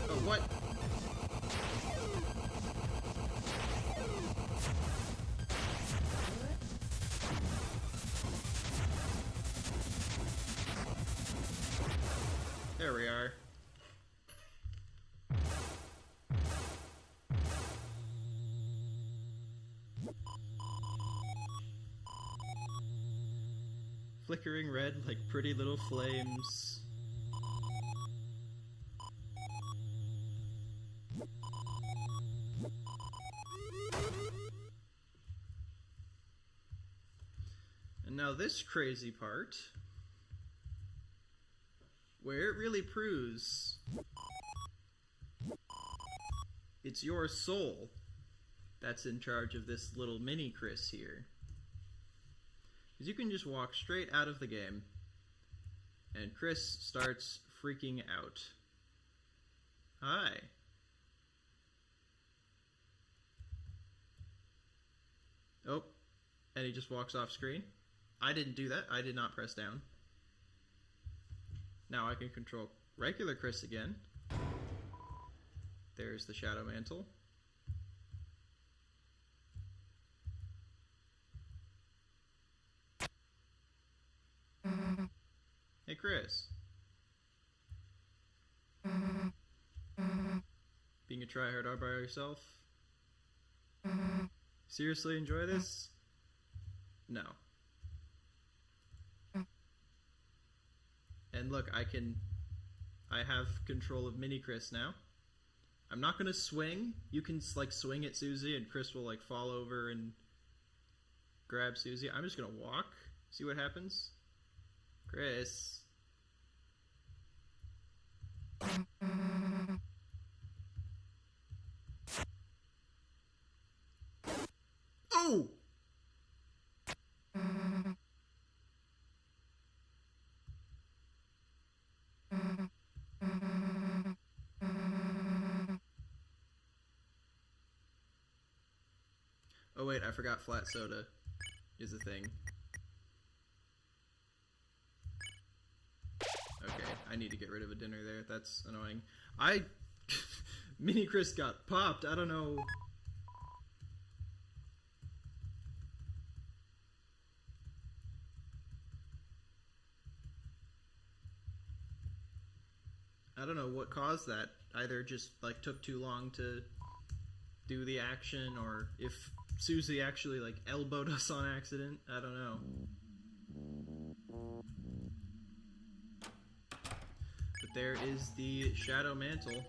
[SPEAKER 1] Oh, what? There we are. Flickering red like pretty little flames. And now this crazy part, where it really proves it's your soul that's in charge of this little mini Chris here. Because you can just walk straight out of the game, and Chris starts freaking out. Hi. Oh, and he just walks off screen. I didn't do that. I did not press down. Now I can control regular Chris again. There's the Shadow Mantle. Hey, Chris. Being a tryhard all by yourself? Seriously enjoy this? No. And look, I have control of Mini Chris now. I'm not gonna swing. You can like swing at Susie and Chris will like fall over and grab Susie. I'm just gonna walk, see what happens. Chris. Oh! Oh wait, I forgot flat soda is a thing. Okay, I need to get rid of a dinner there. That's annoying. Mini Chris got popped. I don't know. I don't know what caused that. Either just like took too long to do the action, or if Susie actually like elbowed us on accident. I don't know. But there is the Shadow Mantle.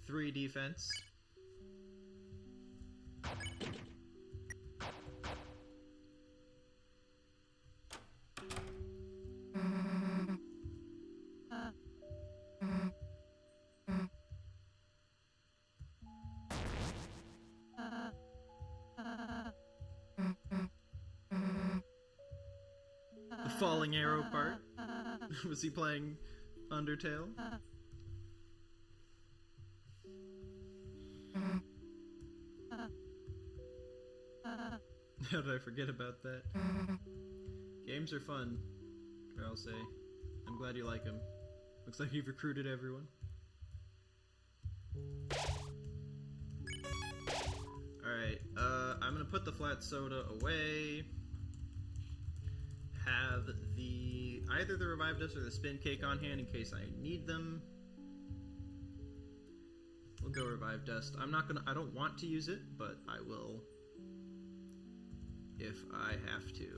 [SPEAKER 1] Three defense. The falling arrow part. Was he playing Undertale? How did I forget about that? Games are fun, I'll say. I'm glad you like them. Looks like you've recruited everyone. Alright, I'm gonna put the flat soda away. Have either the Revive Dust or the Spin Cake on hand in case I need them. We'll go Revive Dust. I don't want to use it, but I will if I have to.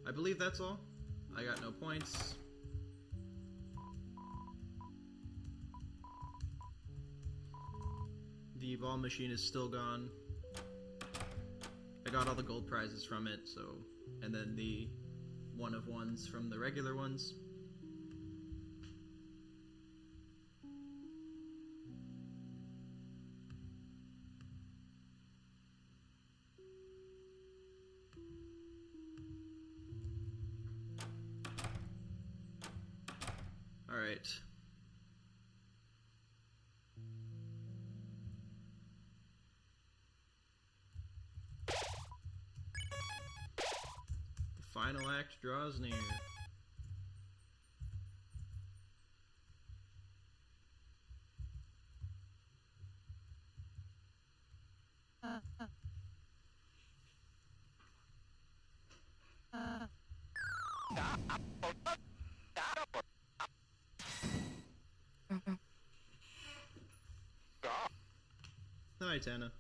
[SPEAKER 1] I believe that's all. I got no points. The ball machine is still gone. I got all the gold prizes from it, so, and then the one of ones from the regular ones. All right. Final act draws near. Hi, Tana.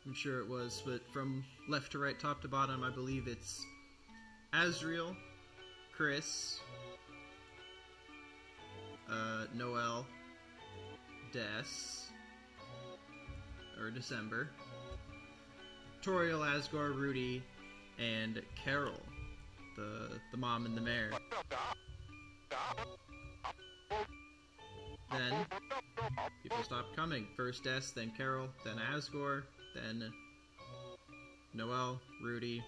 [SPEAKER 1] I'm sure it was, but from left to right, top to bottom, I believe it's Azriel, Chris, Noel, Des, or December, Toriel, Asgore, Rudy, and Carol, the mom and the mayor. Then people stopped coming. First Des, then Carol, then Asgore, then Noel, Rudy.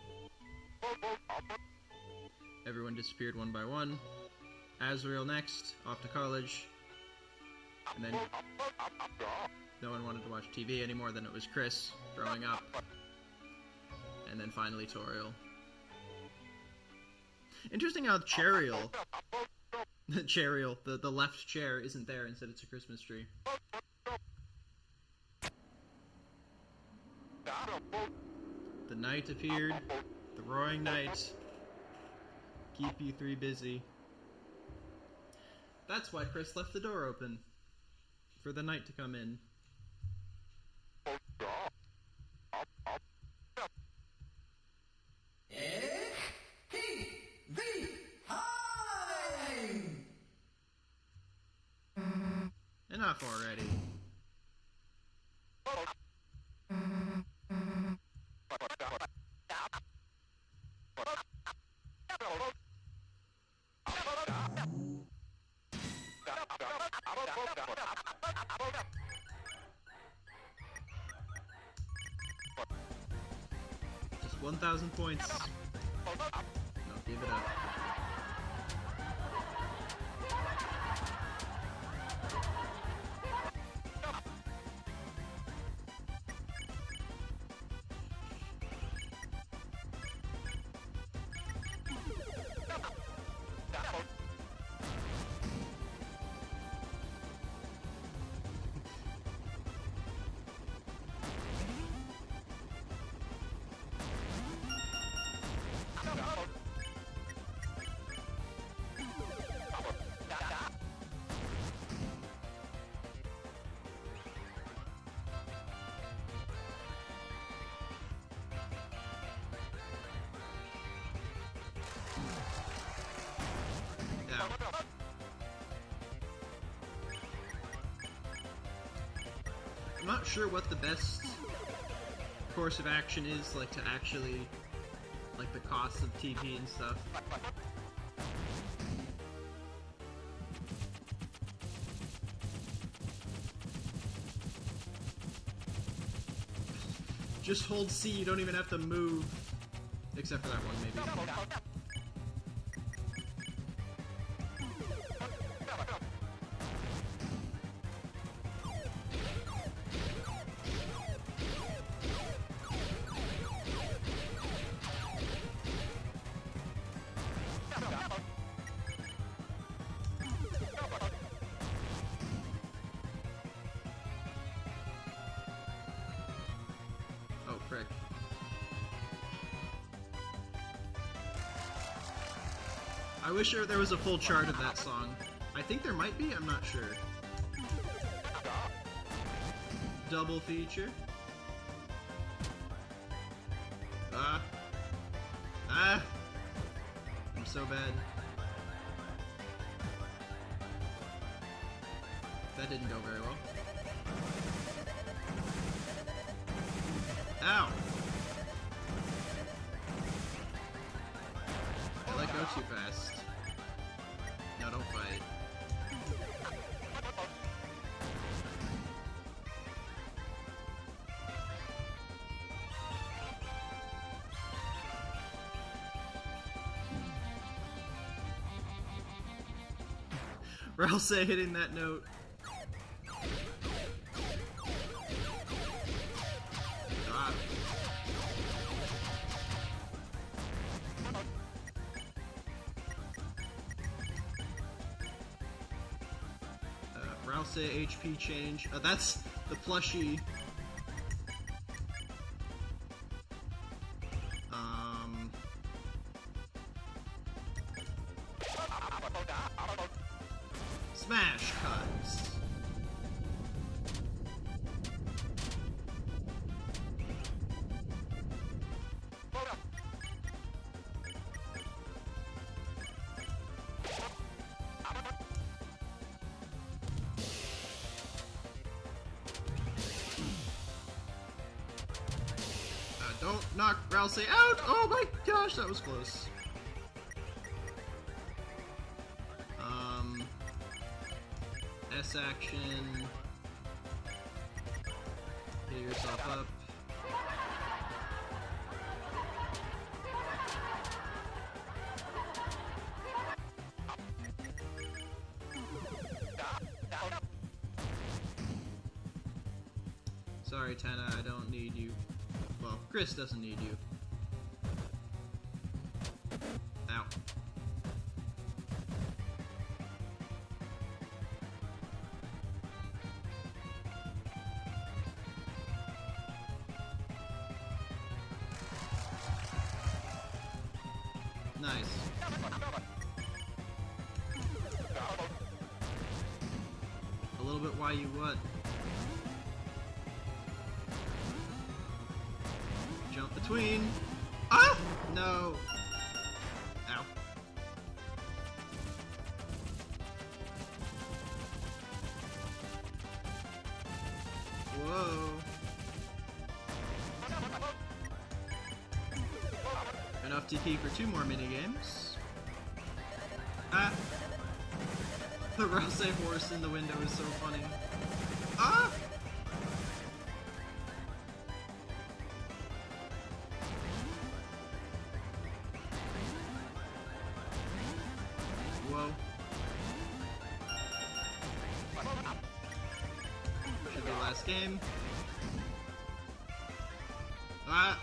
[SPEAKER 1] Everyone disappeared one by one. Azriel next, off to college. And then no one wanted to watch TV any more than it was Chris growing up. And then finally Toriel. Interesting how Chariel, the left chair, isn't there. Instead it's a Christmas tree. The night appeared. The roaring night. Keep you three busy. That's why Chris left the door open. For the night to come in. Enough already. Just 1,000 points. No, give it up. I'm not sure what the best course of action is, like, to actually, like, the cost of TP and stuff. Just hold C, you don't even have to move. Except for that one, maybe. Oh, frick. I wish there was a full chart of that song. I think there might be, I'm not sure. Double feature. I'm so bad. That didn't go very well. Ow! I let go too fast. No, don't fight. Ralsei hitting that note. Rouse HP change. That's the plushie. Smash cuts. Don't knock Rouse out! Oh my gosh, that was close. S action. Get yourself up. Sorry, Tana, I don't need you. Well, Chris doesn't need you. Ow. Nice. A little bit why you what? Jump between. Ah! No. Ow. Whoa. Enough TP for 2 more minigames. Ah! The Rouse horse in the window is so funny. Ah! Whoa. Should be last game. Ah!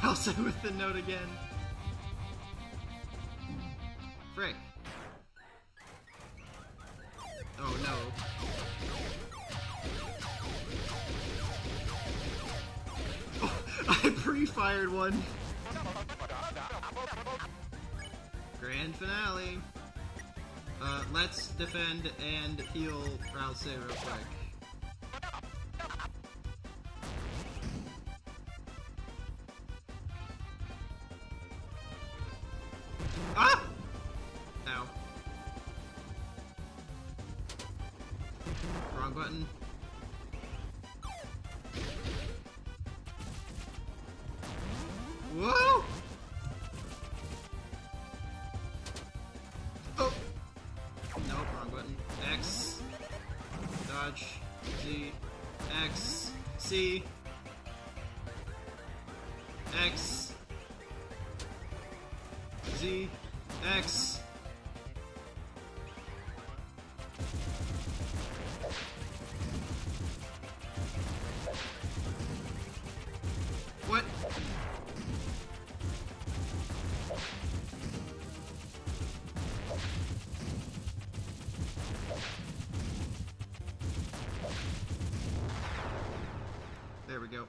[SPEAKER 1] Rouse with the note again. Frick. Oh no. Oh, I pre-fired one. Grand finale. Let's defend and heal Rouse real quick. Ah! Ow. Wrong button. Whoa! Oh! Nope, wrong button. X. Dodge. Z. X. C. X. Z. X. What? There we go.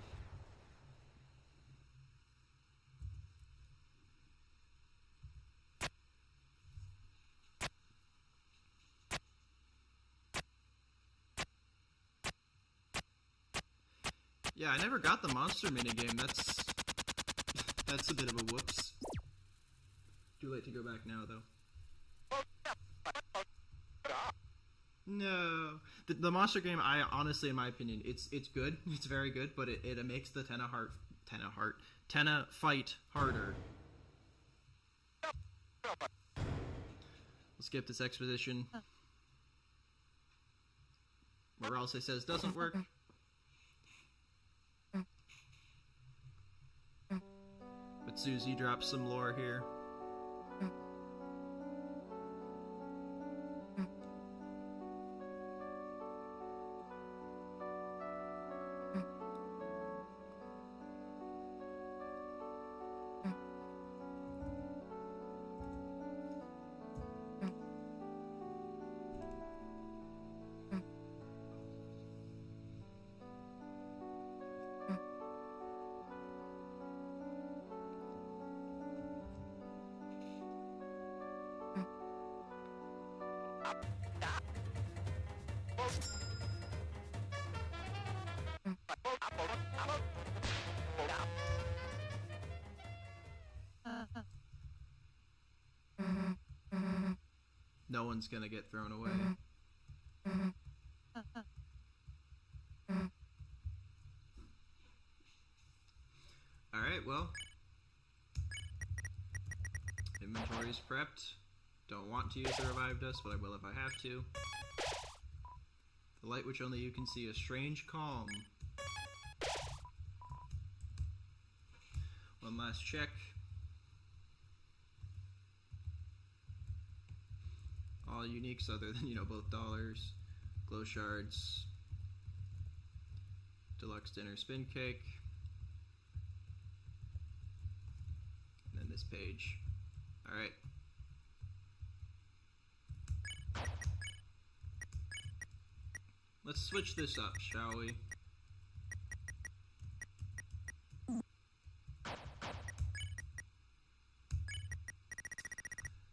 [SPEAKER 1] Yeah, I never got the monster minigame. That's a bit of a whoops. Too late to go back now, though. No, the monster game. I honestly, in my opinion, it's good. It's very good, but it makes the Tenna fight harder. We'll skip this exposition. Where Rouse says doesn't work. But Susie drops some lore here. No one's gonna get thrown away. Alright, well. Inventory's prepped. Don't want to use the revived dust, but I will if I have to. The light which only you can see, a strange calm. One last check. All uniques other than, both dollars. Glow shards. Deluxe dinner spin cake. And then this page. Alright. Let's switch this up, shall we?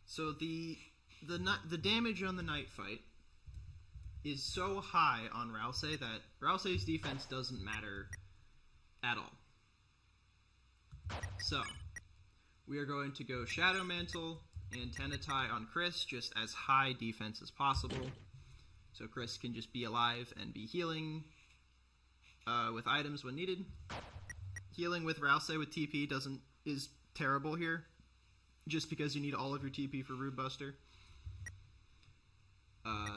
[SPEAKER 1] So the damage on the night fight is so high on Rousey that Rousey's defense doesn't matter at all. So we are going to go Shadow Mantle and Tenetai on Chris, just as high defense as possible. So Chris can just be alive and be healing with items when needed. Healing with Rousey with TP is terrible here, just because you need all of your TP for Rude Buster.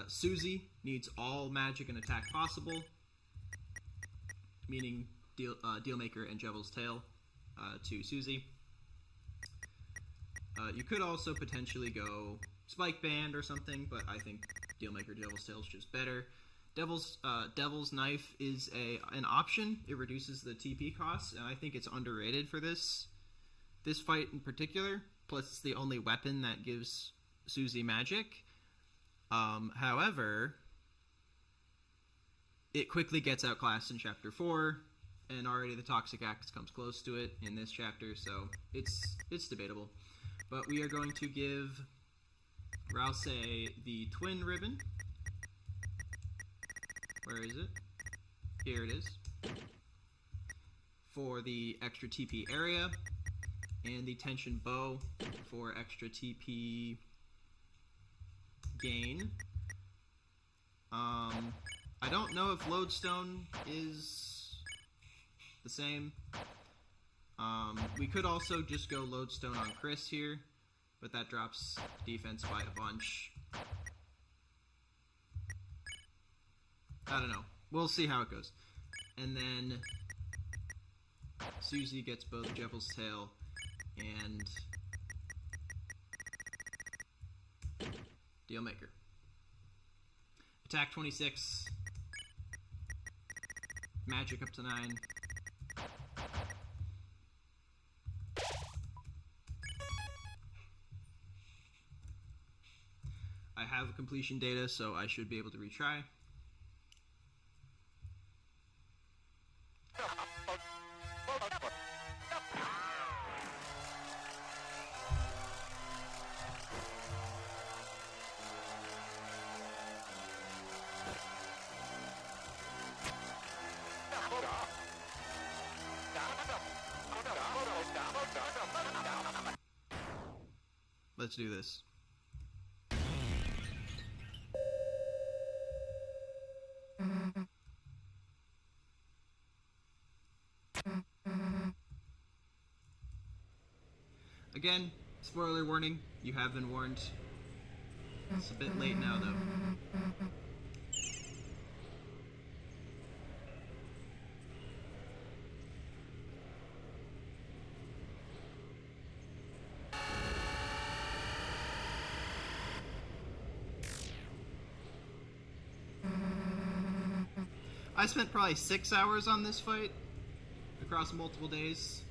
[SPEAKER 1] Susie needs all magic and attack possible, meaning Dealmaker and Devil's Tail to Susie. You could also potentially go Spike Band or something, but I think Dealmaker Devil's Tail is just better. Devil's Knife is an option. It reduces the TP costs, and I think it's underrated for this fight in particular. Plus, it's the only weapon that gives Susie magic. However, it quickly gets outclassed in Chapter 4, and already the Toxic Axe comes close to it in this chapter, so it's debatable. But we are going to give Rousey the Twin Ribbon. Where is it? Here it is. For the extra TP area, and the Tension Bow for extra TP gain. I don't know if Lodestone is the same. We could also just go Lodestone on Chris here, but that drops defense by a bunch. I don't know. We'll see how it goes. And then Susie gets both Devil's Tail and Dealmaker. Attack 26. Magic up to 9. I have completion data, so I should be able to retry. Let's do this. Again, spoiler warning, you have been warned. It's a bit late now, though. I spent probably 6 hours on this fight across multiple days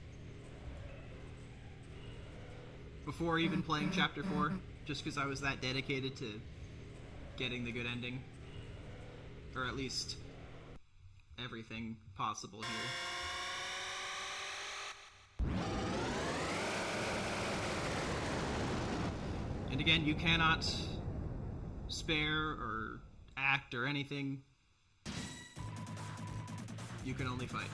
[SPEAKER 1] before even playing Chapter 4, just because I was that dedicated to getting the good ending, or at least everything possible here. And again, you cannot spare or act or anything. You can only fight.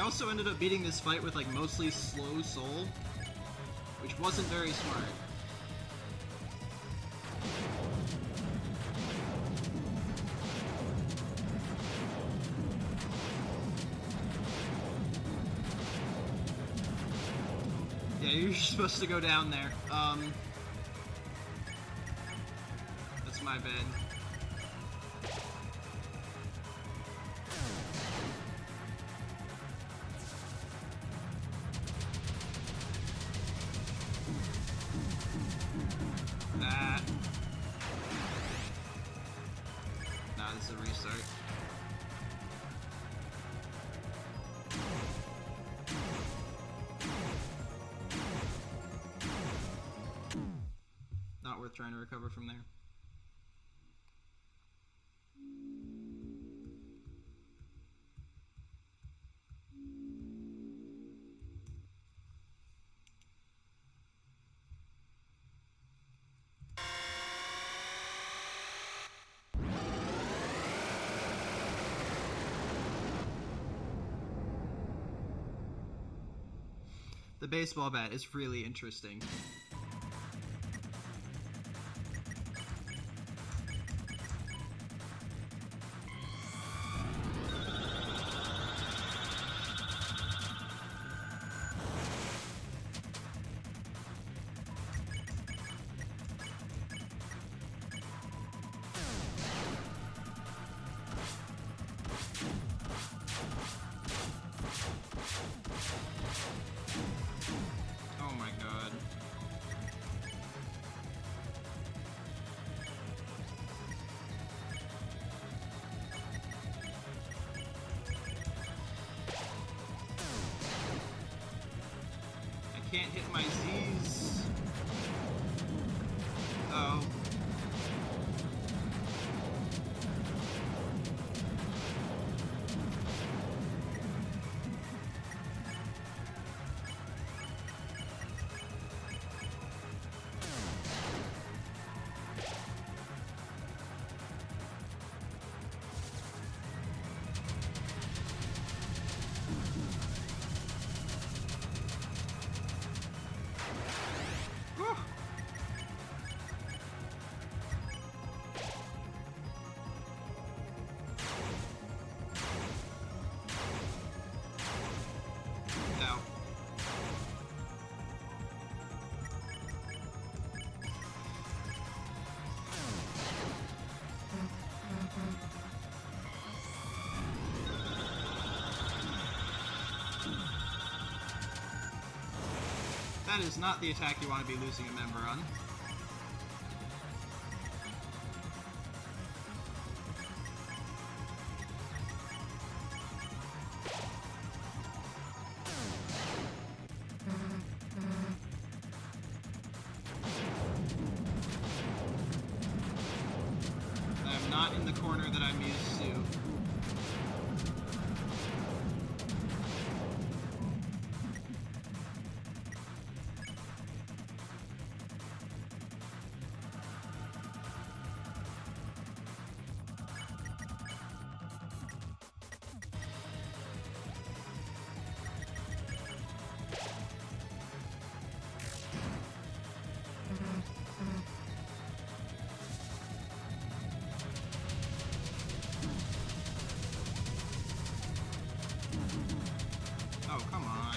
[SPEAKER 2] also ended up beating this fight with like mostly slow soul, which wasn't very smart. Yeah, you're supposed to go down there. That's my bad. Nah, this is a restart. Not worth trying to recover from there. The baseball bat is really interesting. Oh my god. I can't hit my Z's. Oh. Whew. Ow. That is not the attack you want to be losing a member on. I am not in the corner that I'm used to. Oh, come on.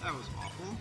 [SPEAKER 2] That was awful.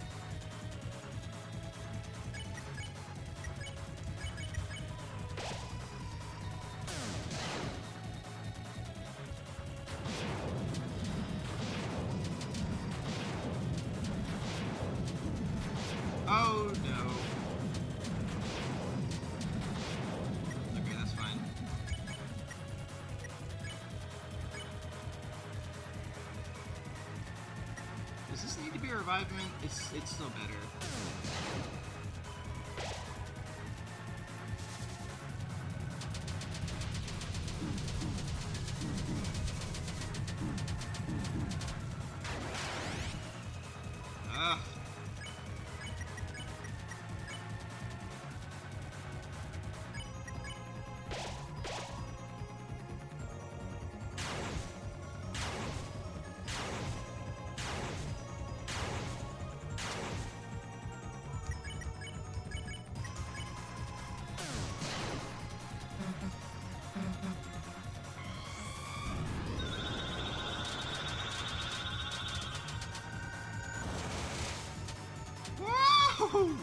[SPEAKER 2] this need to be a revivement? It's still better. Ugh. Woo!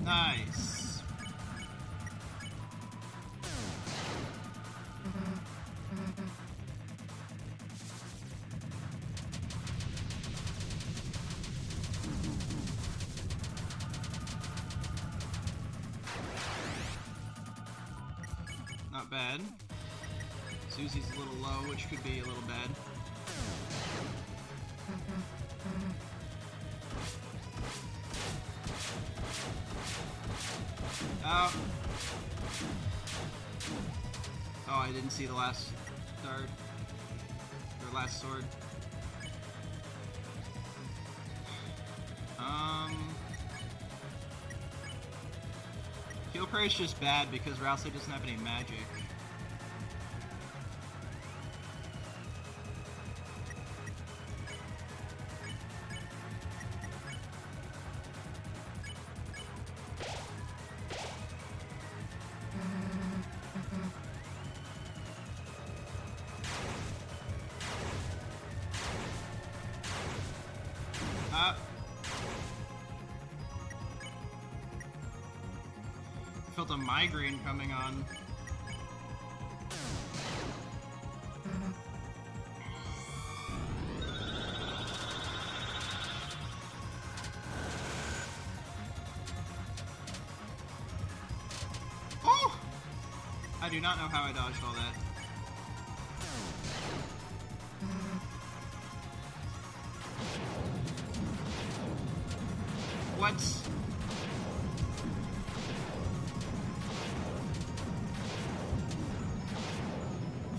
[SPEAKER 2] Nice. Not bad. Susie's a little low, which could be a little bad. Oh. Oh, I didn't see the last dart. Or last sword. Heal Pray's just bad because Rouse doesn't have any magic. Felt a migraine coming on. Oh! I do not know how I dodged all that. What?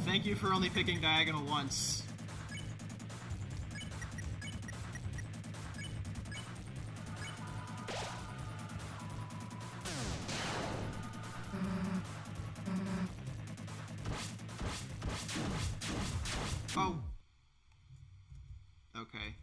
[SPEAKER 2] Thank you for only picking diagonal once. Oh. Okay.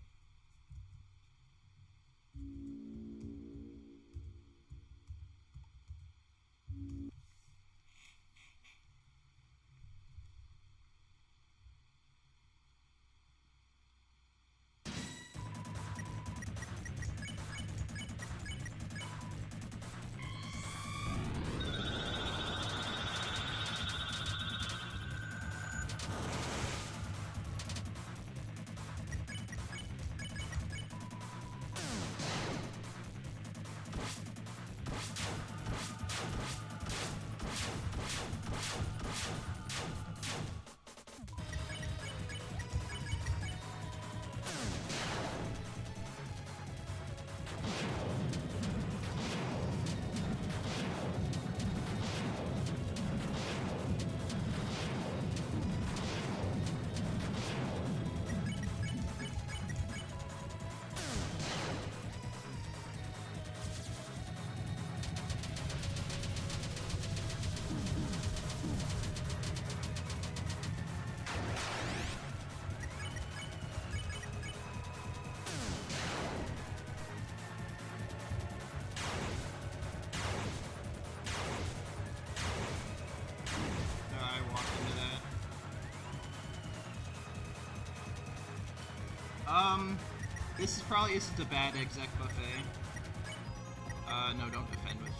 [SPEAKER 2] This is probably isn't a bad exec buffet. No, don't defend with.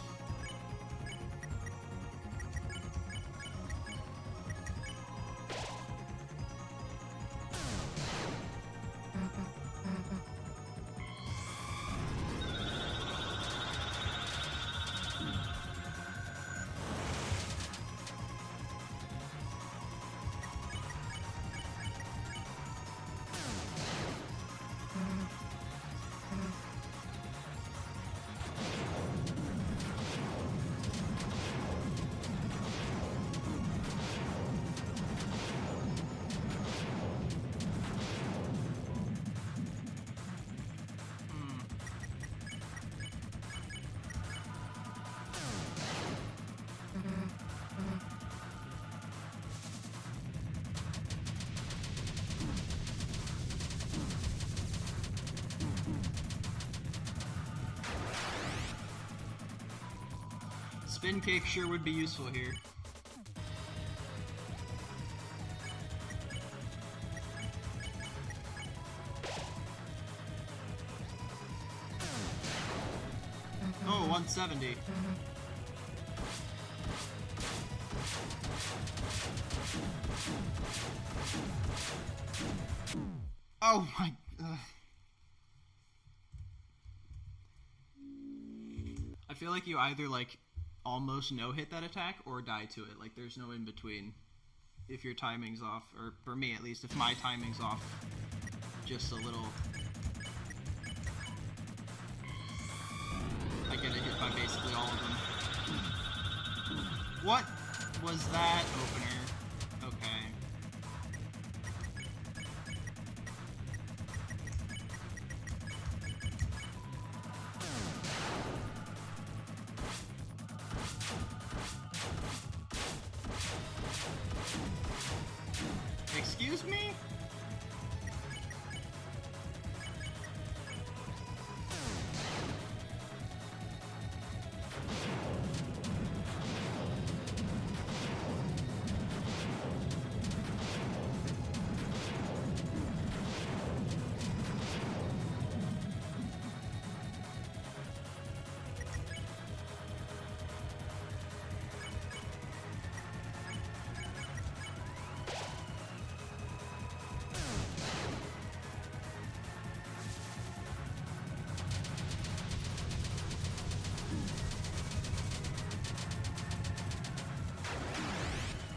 [SPEAKER 2] spin cake sure would be useful here. Oh, 170. Oh my... I feel like you either, like, almost no-hit that attack or die to it. Like, there's no in-between if your timing's off. Or, for me at least, if my timing's off just a little... I get a hit by basically all of them. What was that opener? Okay. Excuse me?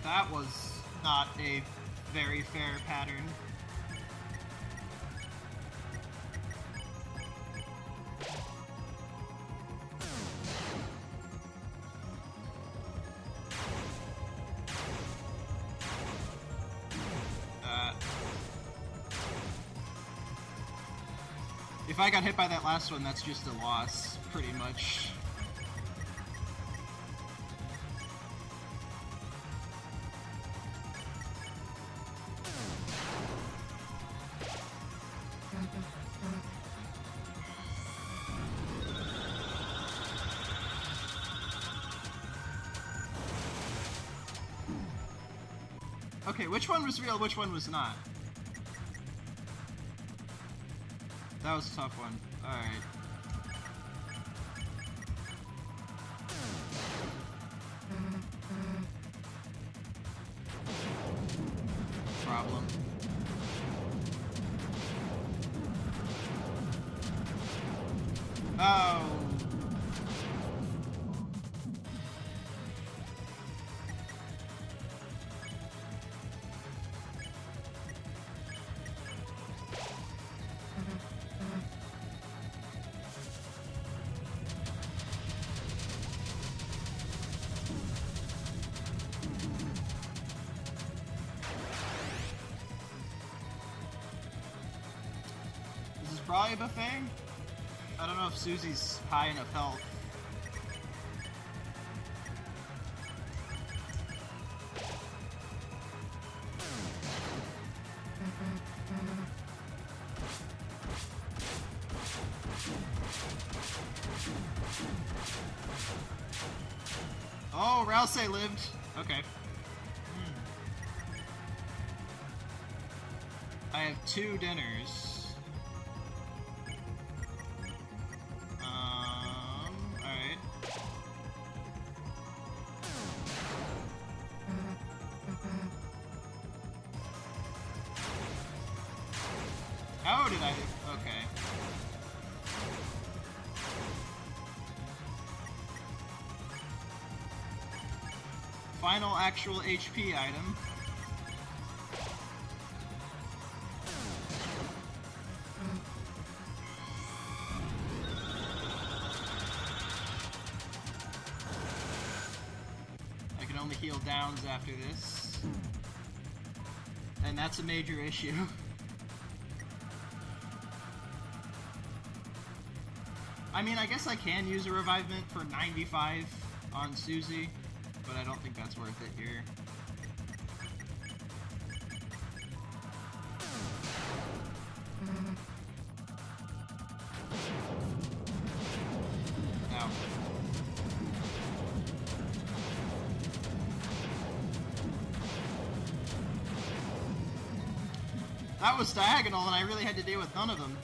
[SPEAKER 2] That was not a very fair pattern. If I got hit by that last one, that's just a loss, pretty much. Okay, which one was real, which one was not? That was a tough one. Alright. Problem. Oh. Probably a buffet? I don't know if Susie's high enough health. Oh, Rouse lived. Okay. I have 2 dinners. How did I... Okay. Final actual HP item. I can only heal downs after this. And that's a major issue. I mean, I guess I can use a revivement for 95 on Susie, but I don't think that's worth it here. No. That was diagonal, and I really had to deal with none of them.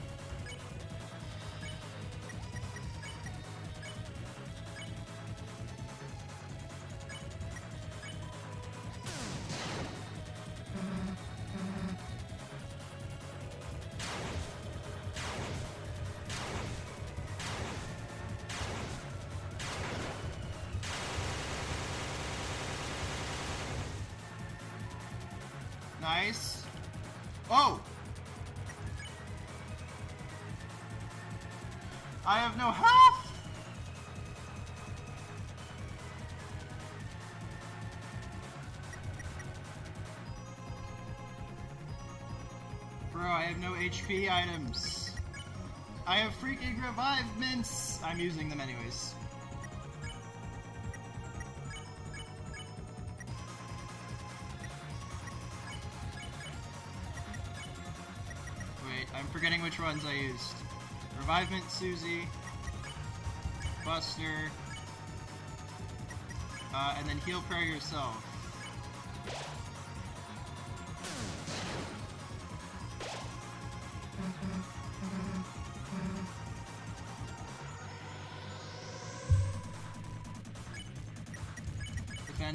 [SPEAKER 2] Nice. Oh! I have no health! Bro, I have no HP items. I have freaking revive mints! I'm using them anyways. Wait, I'm forgetting which ones I used. Revive mint Susie, Buster, and then heal prayer yourself.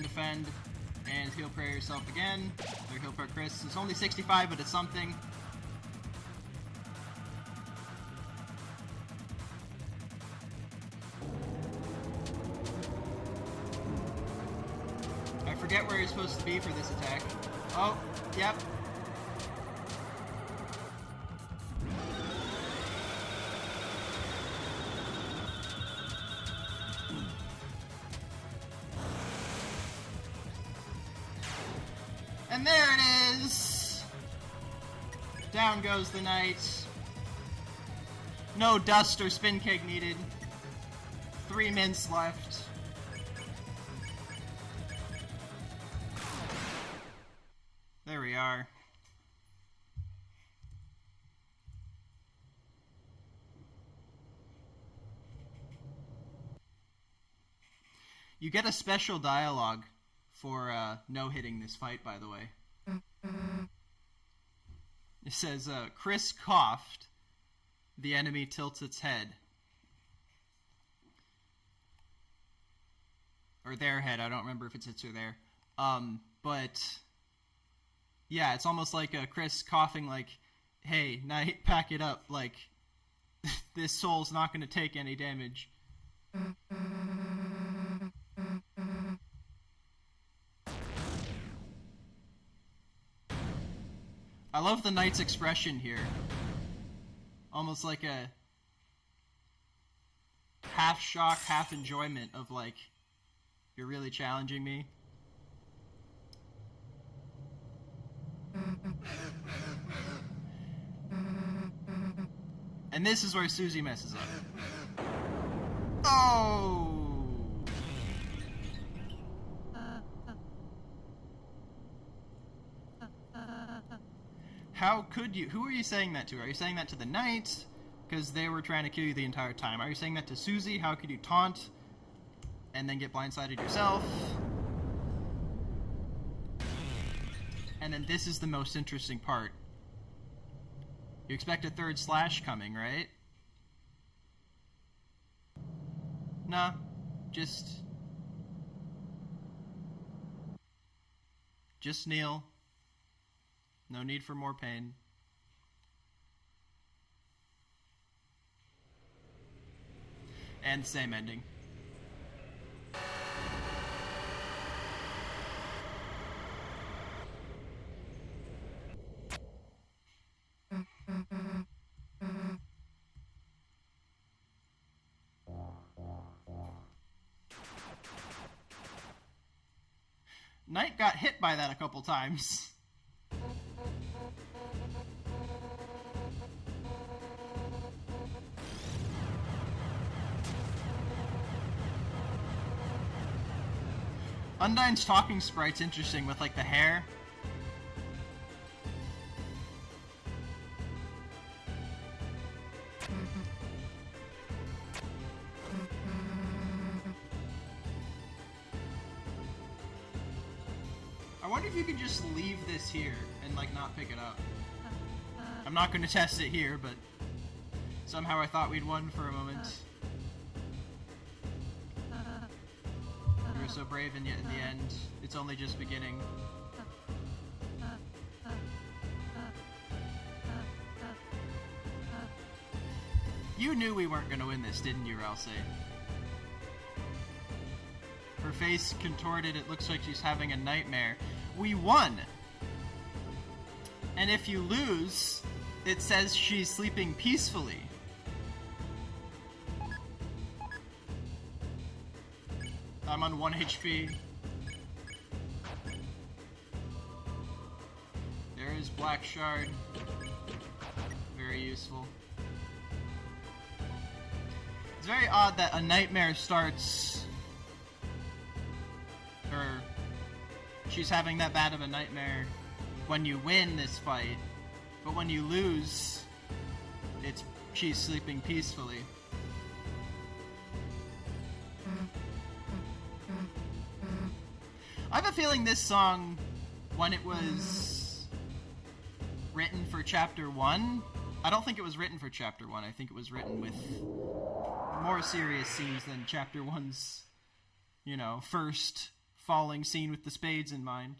[SPEAKER 2] Defend, and heal prayer yourself again. Or heal prayer Chris. It's only 65, but it's something. I forget where you're supposed to be for this attack. Oh, yep. And there it is! Down goes the knight. No dust or spin cake needed. 3 mints left. There we are. You get a special dialogue for no-hitting this fight, by the way. It says, Chris coughed. The enemy tilts its head. Or their head, I don't remember if it's its or their. But yeah, it's almost like Chris coughing like, hey, Knight, pack it up, like, this soul's not going to take any damage. I love the Knight's expression here. Almost like a half shock, half enjoyment of like, you're really challenging me. And this is where Susie messes up. Oh! How could you? Who are you saying that to? Are you saying that to the Knights? Because they were trying to kill you the entire time. Are you saying that to Susie? How could you taunt and then get blindsided yourself? And then this is the most interesting part. You expect a third slash coming, right? Nah, just kneel. No need for more pain. And same ending. Knight got hit by that a couple times. Undyne's talking sprite's interesting with like the hair. I wonder if you could just leave this here and like not pick it up. I'm not going to test it here, but somehow I thought we'd won for a moment. You were so brave, and yet in the end, it's only just beginning. You knew we weren't going to win this, didn't you, Ralsei? Her face contorted, it looks like she's having a nightmare. We won! And if you lose, it says she's sleeping peacefully. I'm on 1 HP. There is Black Shard. Very useful. It's very odd that a nightmare starts... or she's having that bad of a nightmare when you win this fight, but when you lose, she's sleeping peacefully. I have a feeling this song, when it was written for Chapter 1, I don't think it was written for Chapter 1, I think it was written with more serious scenes than Chapter 1's, you know, first falling scene with the spades in mind.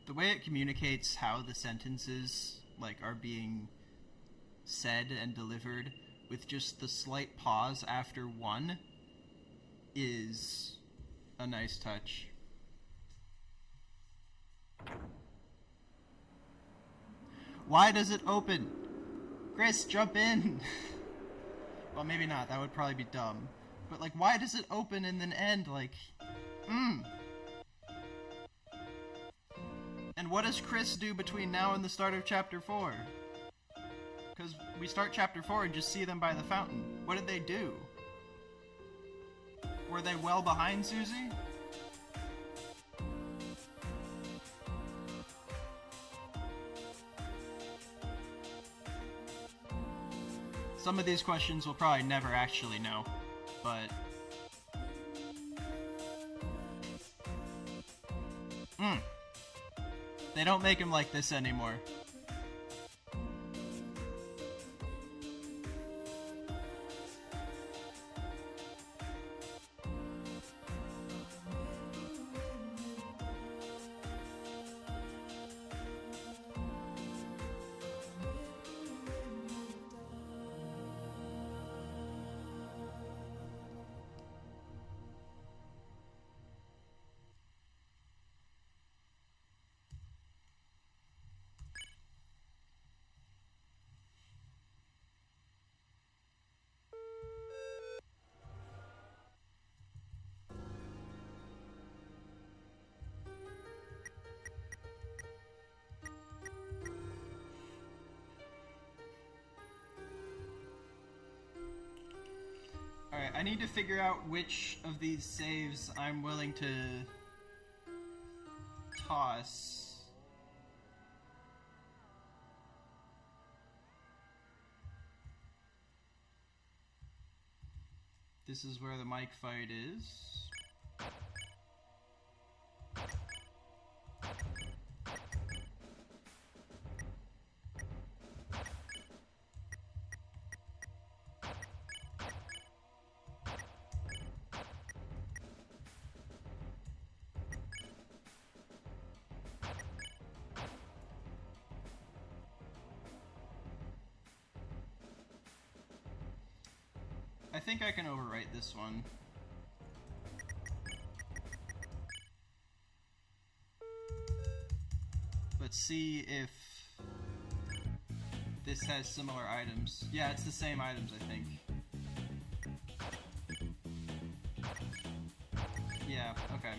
[SPEAKER 2] The way it communicates how the sentences, like, are being said and delivered with just the slight pause after one is a nice touch. Why does it open? Chris, jump in! Well, maybe not. That would probably be dumb. But, like, why does it open and then end? Like, And what does Chris do between now and the start of Chapter 4? Because we start Chapter 4 and just see them by the fountain. What did they do? Were they well behind Susie? Some of these questions we'll probably never actually know, but... They don't make him like this anymore. I need to figure out which of these saves I'm willing to toss. This is where the mic fight is. I think I can overwrite this one. Let's see if this has similar items. Yeah, it's the same items, I think. Yeah, okay.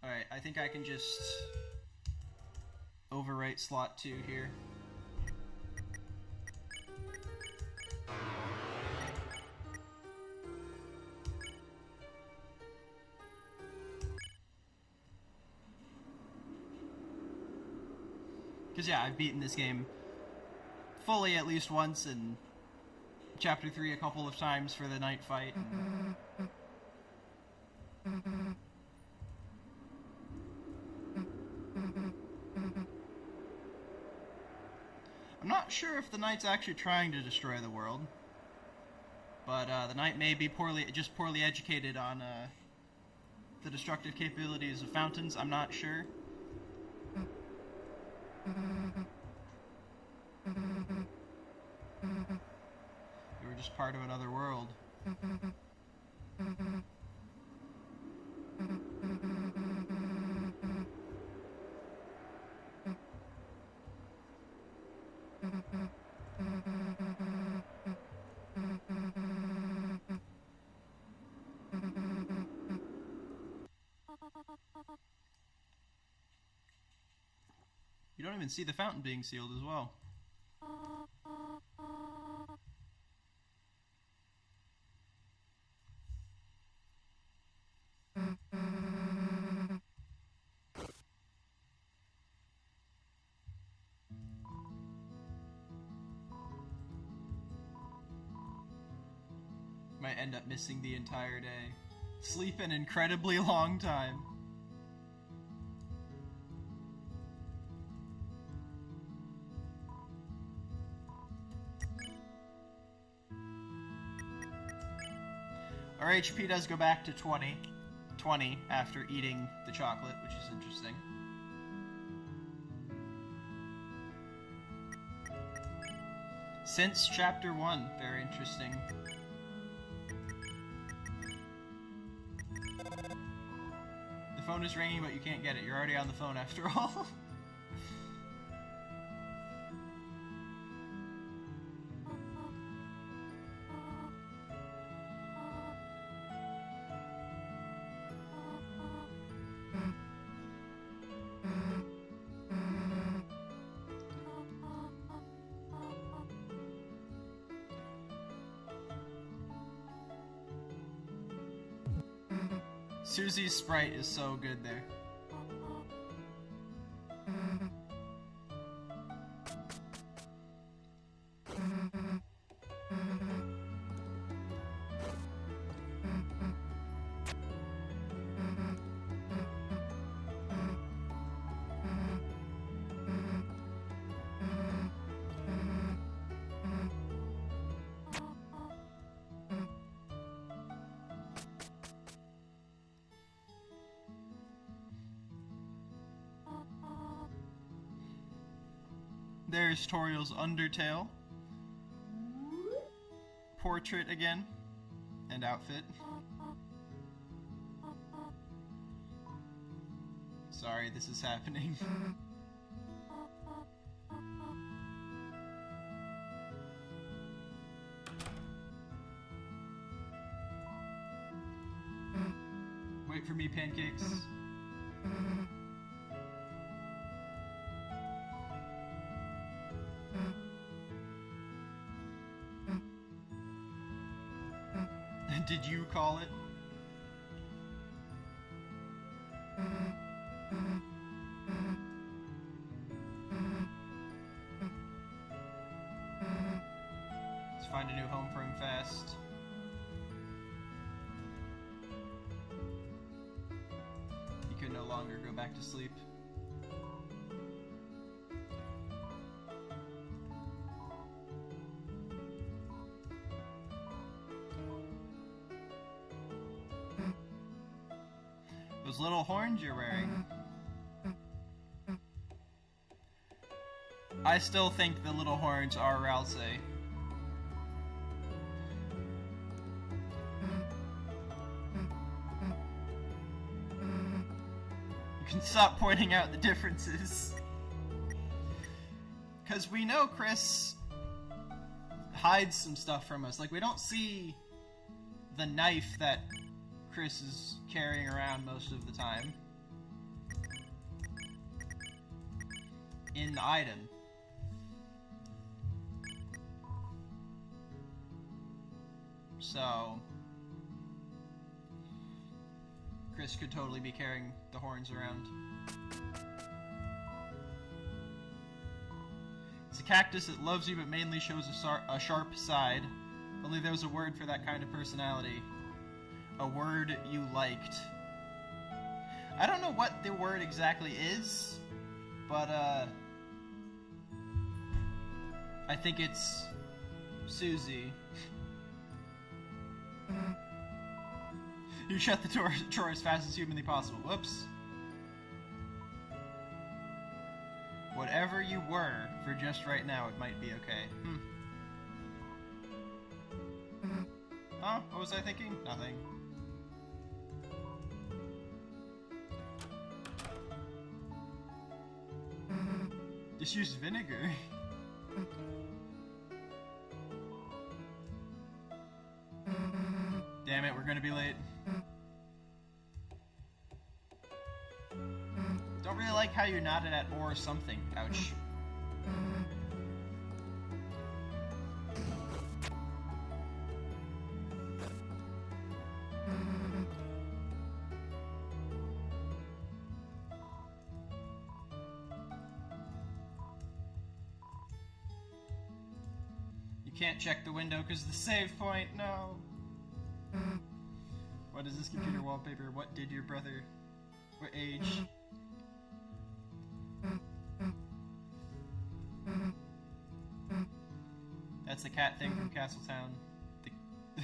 [SPEAKER 2] Alright, I think I can just overwrite slot 2 here. Because yeah, I've beaten this game fully at least once, and Chapter 3 a couple of times for the night fight. I'm not sure if the knight's actually trying to destroy the world, but the knight may be poorly educated on the destructive capabilities of fountains. I'm not sure. You were just part of another world. You don't even see the fountain being sealed as well. Might end up missing the entire day. Sleep an incredibly long time. Our HP does go back to 20 after eating the chocolate, which is interesting. Since Chapter 1, very interesting. The phone is ringing, but you can't get it. You're already on the phone after all. Susie's sprite is so good there. There's Toriel's Undertale. Portrait again. And outfit. Sorry, this is happening. Wait for me, pancakes. Did you call it? Let's find a new home for him fast. He could no longer go back to sleep. Those little horns you're wearing. I still think the little horns are Ralsei. You can stop pointing out the differences. Because we know Chris hides some stuff from us. Like, we don't see the knife that Chris is carrying around most of the time in the item. So Chris could totally be carrying the horns around. It's a cactus that loves you but mainly shows a sharp side. Only there's a word for that kind of personality. A word you liked. I don't know what the word exactly is, but I think it's Susie. You shut the drawer as fast as humanly possible. Whoops. Whatever you were, for just right now, it might be okay. Oh, what was I thinking? Nothing. Just use vinegar. Damn it, we're gonna be late. Don't really like how you nodded at or something. Ouch. You can't check the window because of the save point. No. What is this computer wallpaper? What did your brother? What age? That's the cat thing from Castletown. The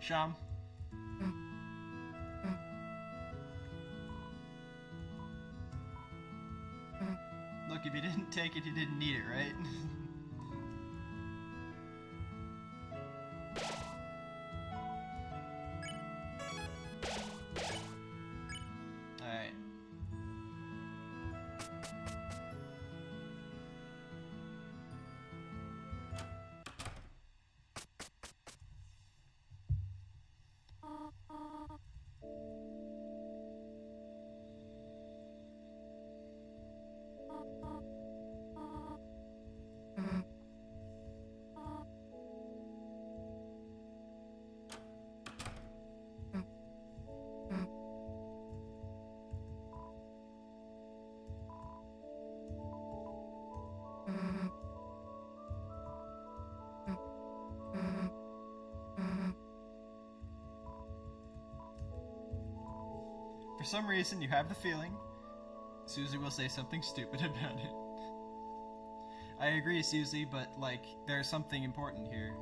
[SPEAKER 2] Sham. Look, if you didn't take it, you didn't need it, right? For some reason, you have the feeling Susie will say something stupid about it. I agree, Susie, but, like, there's something important here.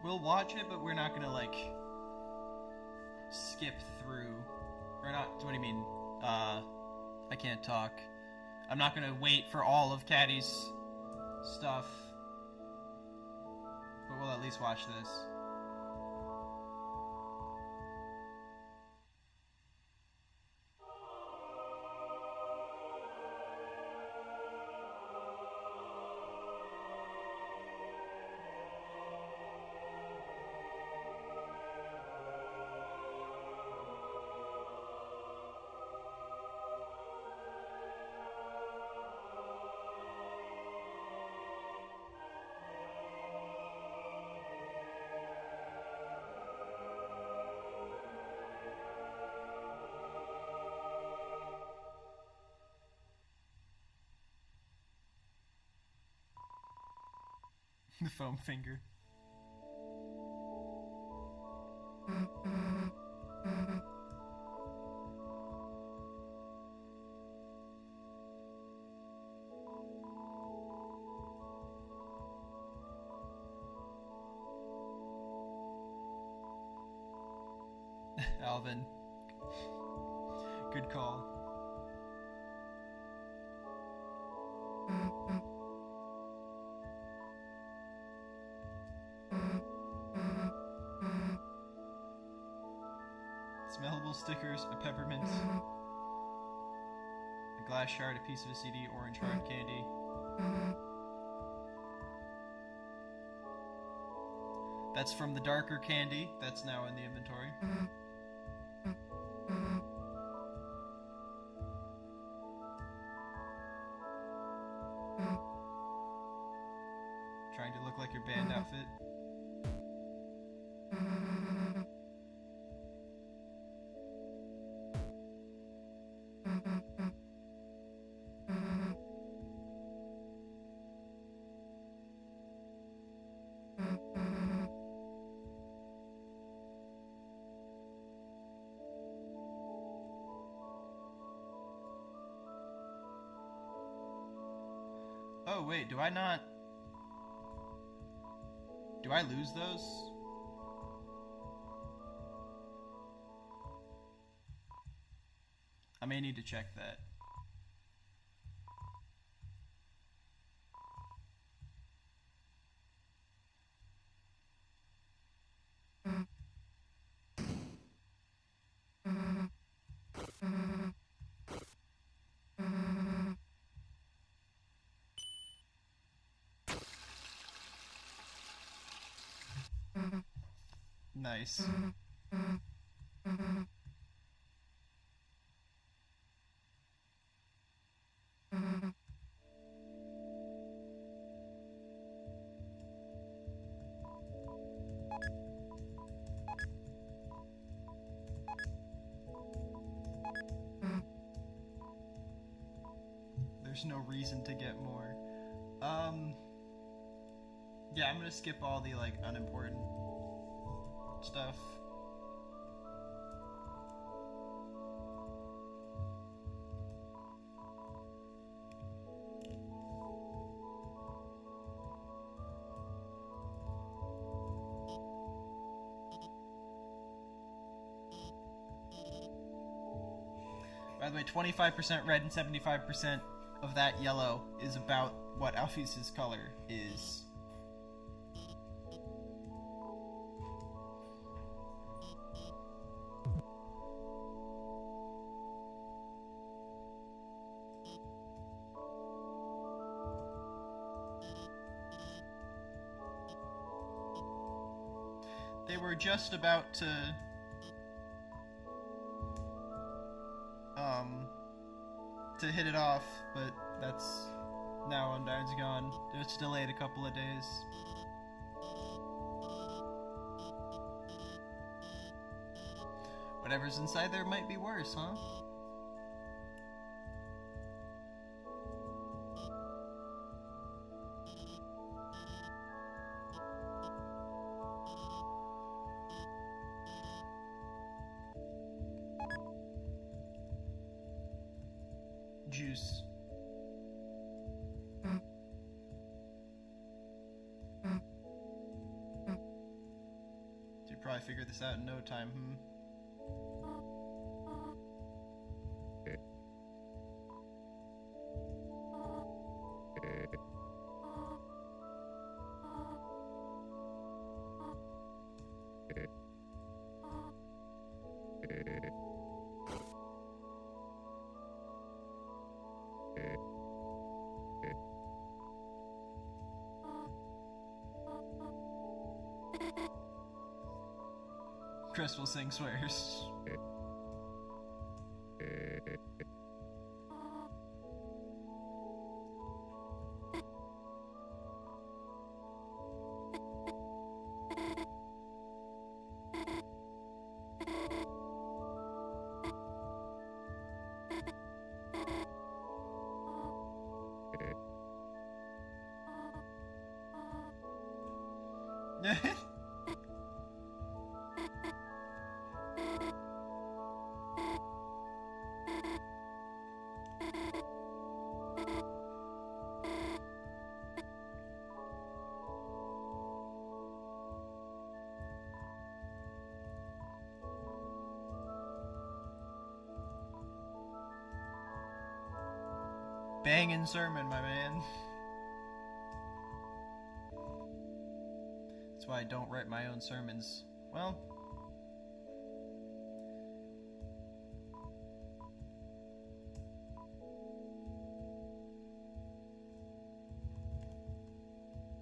[SPEAKER 2] We'll watch it, but we're not gonna, like, skip through. Or not, what do you mean? I can't talk. I'm not gonna wait for all of Caddy's stuff, but we'll at least watch this. The foam finger. Alvin. Good call. Smellable stickers, a peppermint, a glass shard, a piece of a CD, orange hard candy. That's from the darker candy that's now in the inventory. Trying to look like your band outfit. Oh wait, do I lose those? I may need to check that. Nice. There's no reason to get more. Yeah, I'm gonna skip all the like unimportant stuff. By the way, 25% red and 75% of that yellow is about what Alphys' color is. They were just about to hit it off, but that's now Undyne's gone. It's delayed a couple of days. Whatever's inside there might be worse, huh? Juice. You'd probably figure this out in no time, Chris will sing swears. Bangin' sermon, my man. That's why I don't write my own sermons. Well,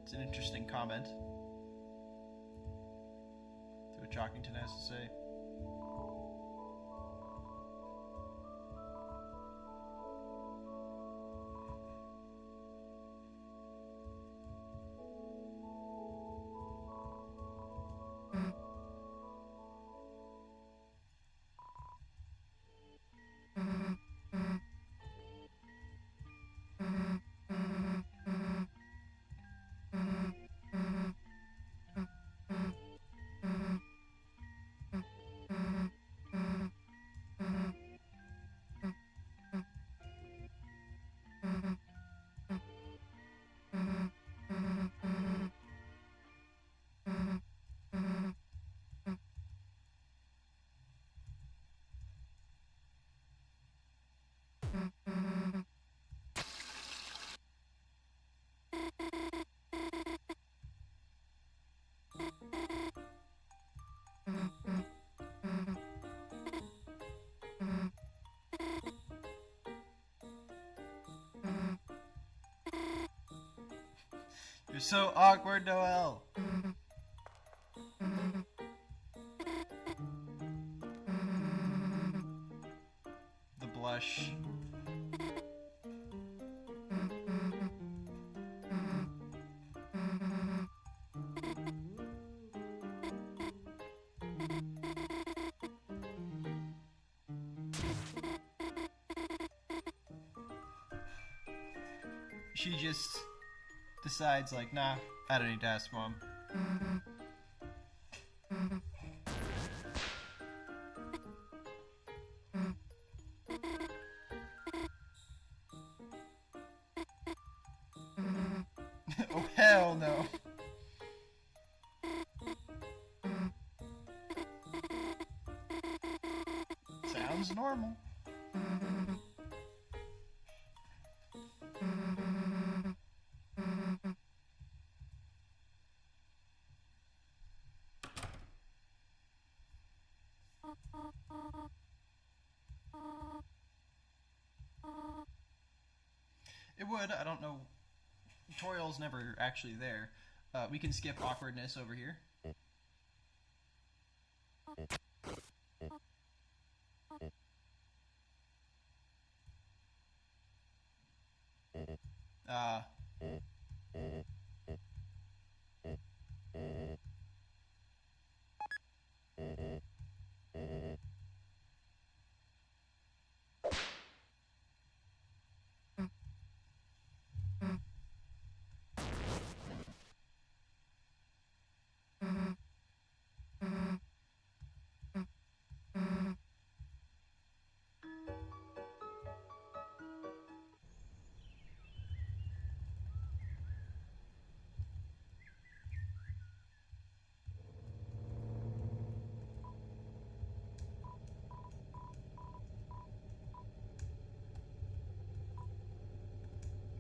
[SPEAKER 2] it's an interesting comment. See what Jockington has to say. You're so awkward, Noelle. The blush. She just decides, like, nah, I don't need to ask Mom. Oh, hell no. Sounds normal. It would. I don't know. Tutorial's never actually there. We can skip awkwardness over here.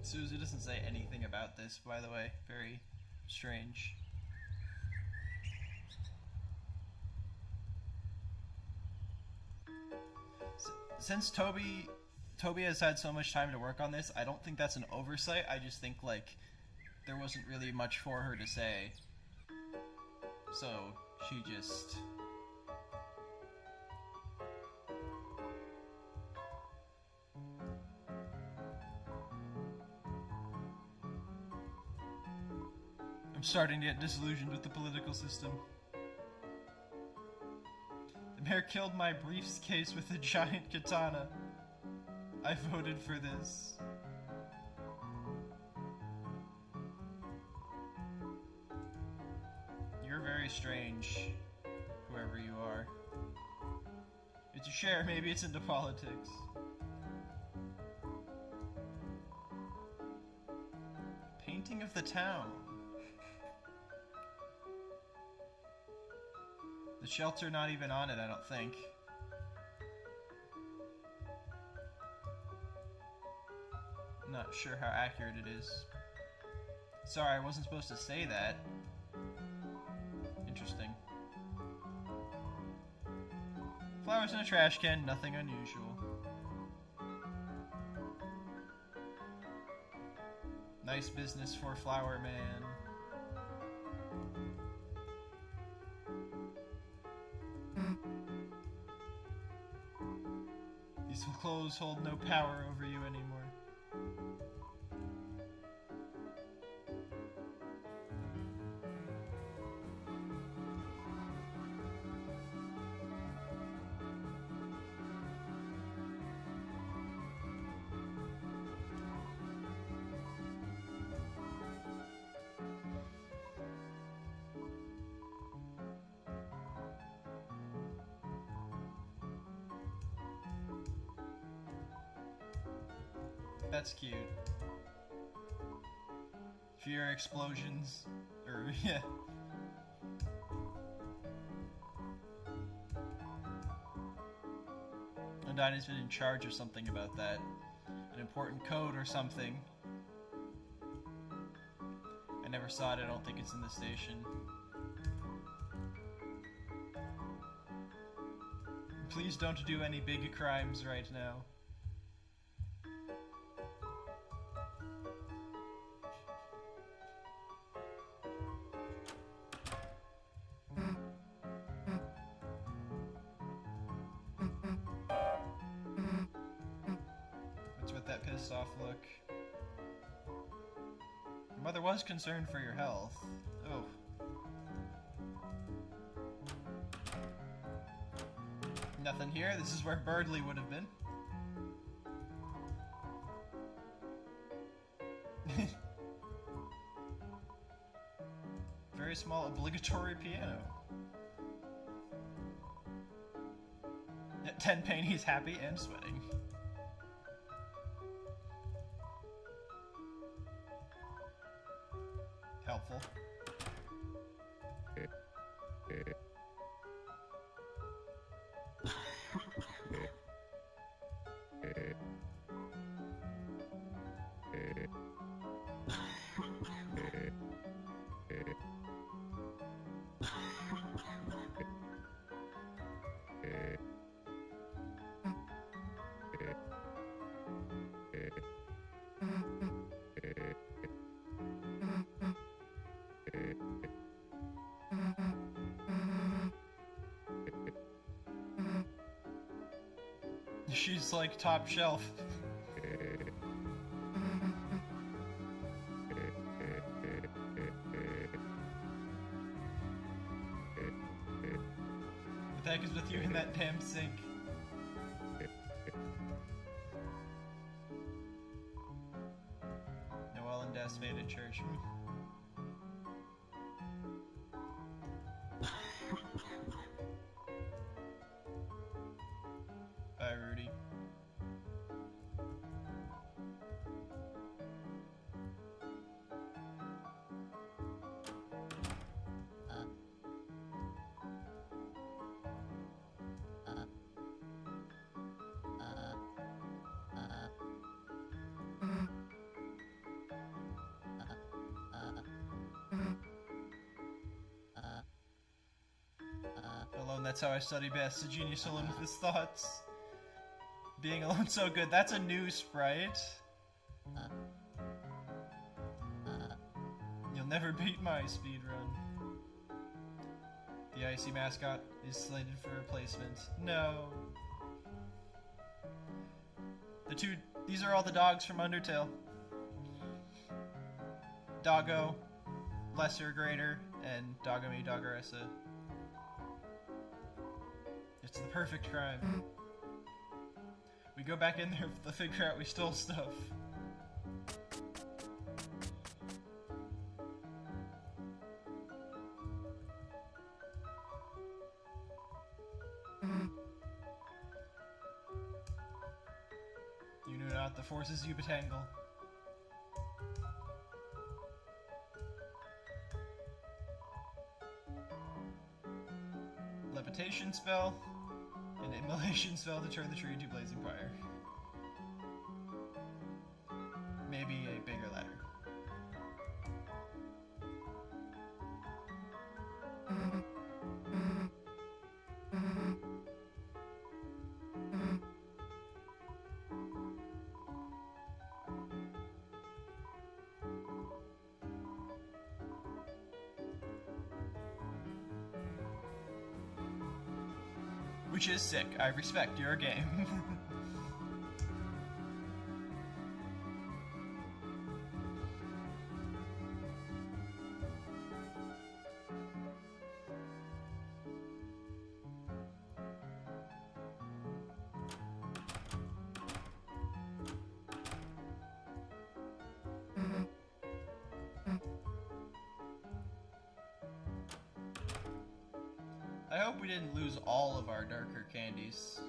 [SPEAKER 2] Susie doesn't say anything about this, by the way. Very strange. Since Toby has had so much time to work on this, I don't think that's an oversight. I just think, like, there wasn't really much for her to say. So she just starting to get disillusioned with the political system. The mayor killed my briefcase with a giant katana. I voted for this. You're very strange, whoever you are. It's a share, maybe it's into politics. Painting of the town. The shelter not even on it, I don't think. I'm not sure how accurate it is. Sorry, I wasn't supposed to say that. Interesting. Flowers in a trash can, nothing unusual. Nice business for Flower Man. These clothes hold no power over you anymore. That's cute. Fear explosions. Or, yeah. Undyne's been in charge of something about that. An important code or something. I never saw it, I don't think it's in the station. Please don't do any big crimes right now. Off look. Your mother was concerned for your health. Oh. Nothing here. This is where Birdley would have been. Very small obligatory piano. At 10 pain, he's happy and sweating. Helpful. She's like top shelf. What the heck is with you in that damn sink? Noel and Des made at church. Bye, Rudy. Alone, that's how I study best. A genius alone with his thoughts. Being alone so good. That's a new sprite. You'll never beat my speedrun. The icy mascot is slated for replacement. No. These are all the dogs from Undertale. Doggo,
[SPEAKER 1] lesser greater and Dogami Dogaressa. It's the perfect crime. We go back in there to figure out we stole stuff. You knew not the forces you betangle. Levitation spell, an immolation spell to turn the tree into blazing fire. Maybe a bigger ladder. Which is sick. I respect your game. I hope we didn't lose all of our darker candies.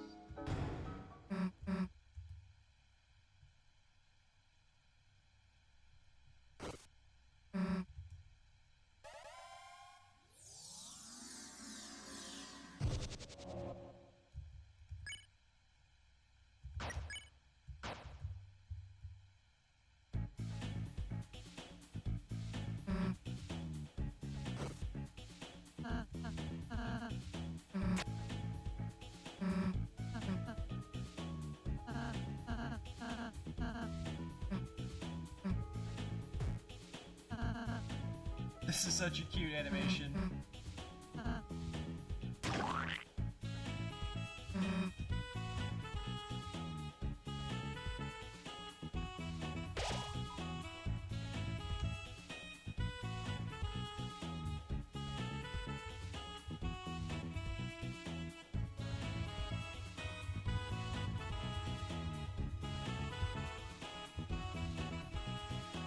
[SPEAKER 1] This is such a cute animation.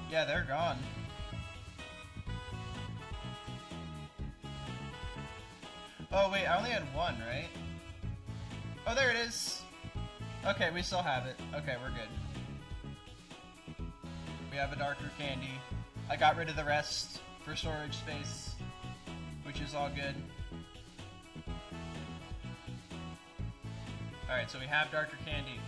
[SPEAKER 1] Yeah, they're gone. Oh wait, I only had one, right? Oh, there it is! Okay, we still have it. Okay, we're good. We have a darker candy. I got rid of the rest for storage space, which is all good. Alright, so we have darker candy.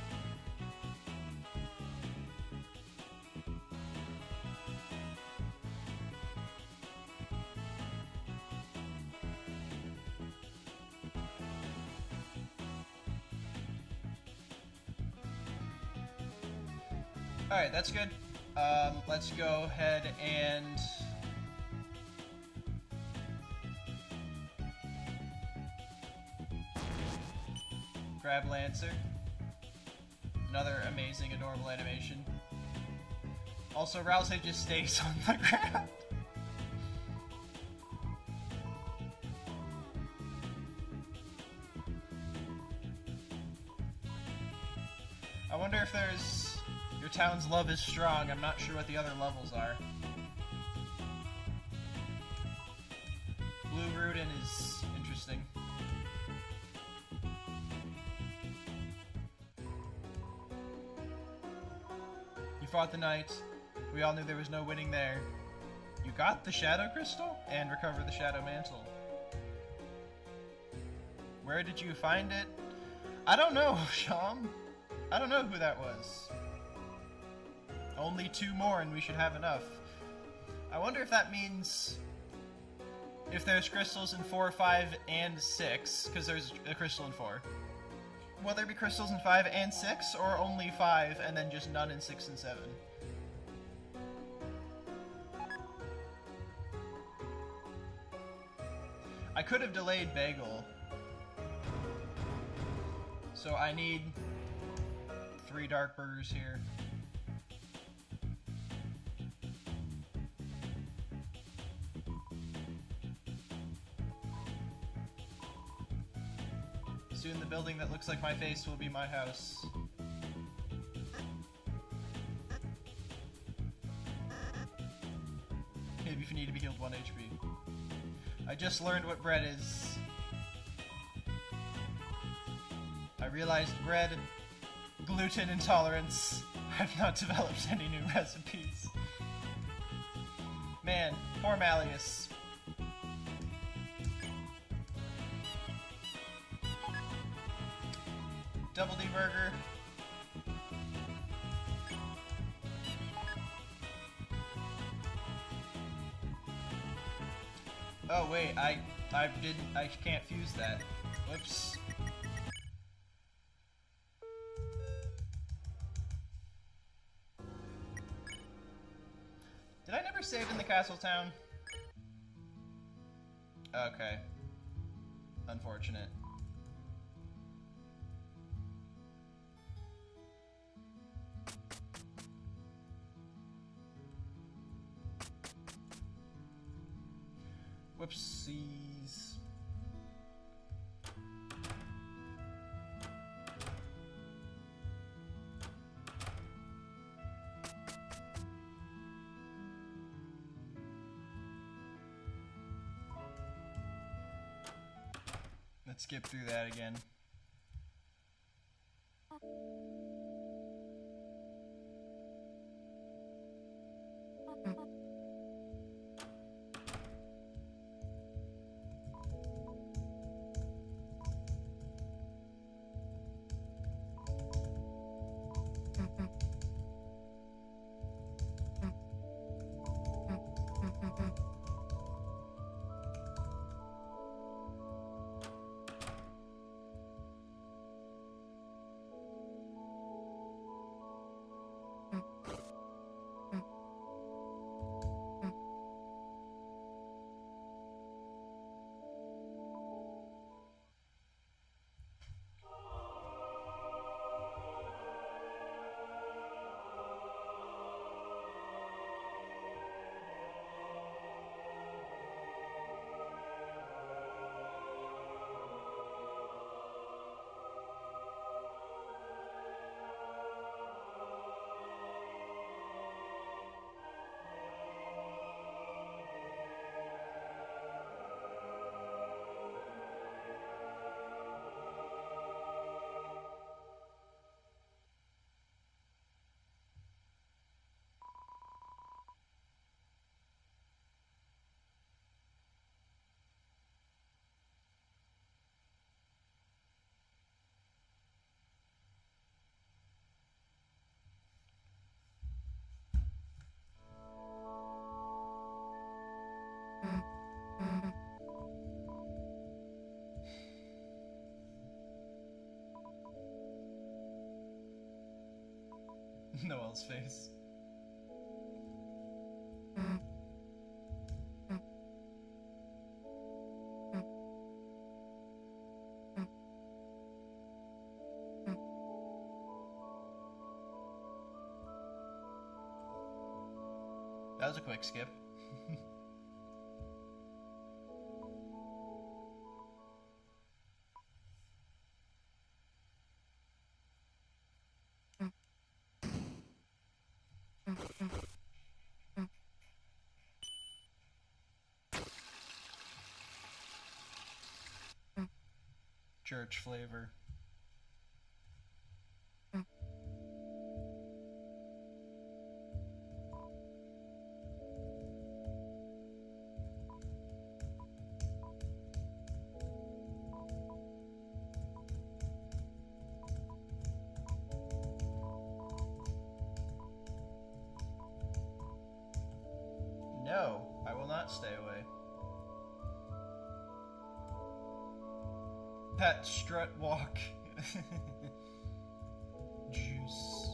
[SPEAKER 1] Alright, that's good. Let's go ahead and grab Lancer. Another amazing, adorable animation. Also, Rouse just stays on the ground. I wonder if there's... Your town's love is strong. I'm not sure what the other levels are. Blue Rudin is interesting. You fought the knight. We all knew there was no winning there. You got the Shadow Crystal and recovered the Shadow Mantle. Where did you find it? I don't know, Sham. I don't know who that was. Only 2 more and we should have enough. I wonder if that means if there's crystals in 4, 5, and 6, because there's a crystal in 4. Will there be crystals in 5 and 6, or only 5 and then just none in 6 and 7? I could have delayed Bagel. So I need 3 dark burgers here. building that looks like my face will be my house. Maybe if you need to be healed 1 HP. I just learned what bread is. I realized bread, gluten intolerance. I've not developed any new recipes. Man, poor Malleus. Double D burger. Oh wait, I can't fuse that. Whoops. Did I never save in the castle town? Okay. Unfortunate. Whoopsies. Let's skip through that again. Noel's face. That was a quick skip. Church flavor. No, I will not stay away. Pat strut walk. Juice.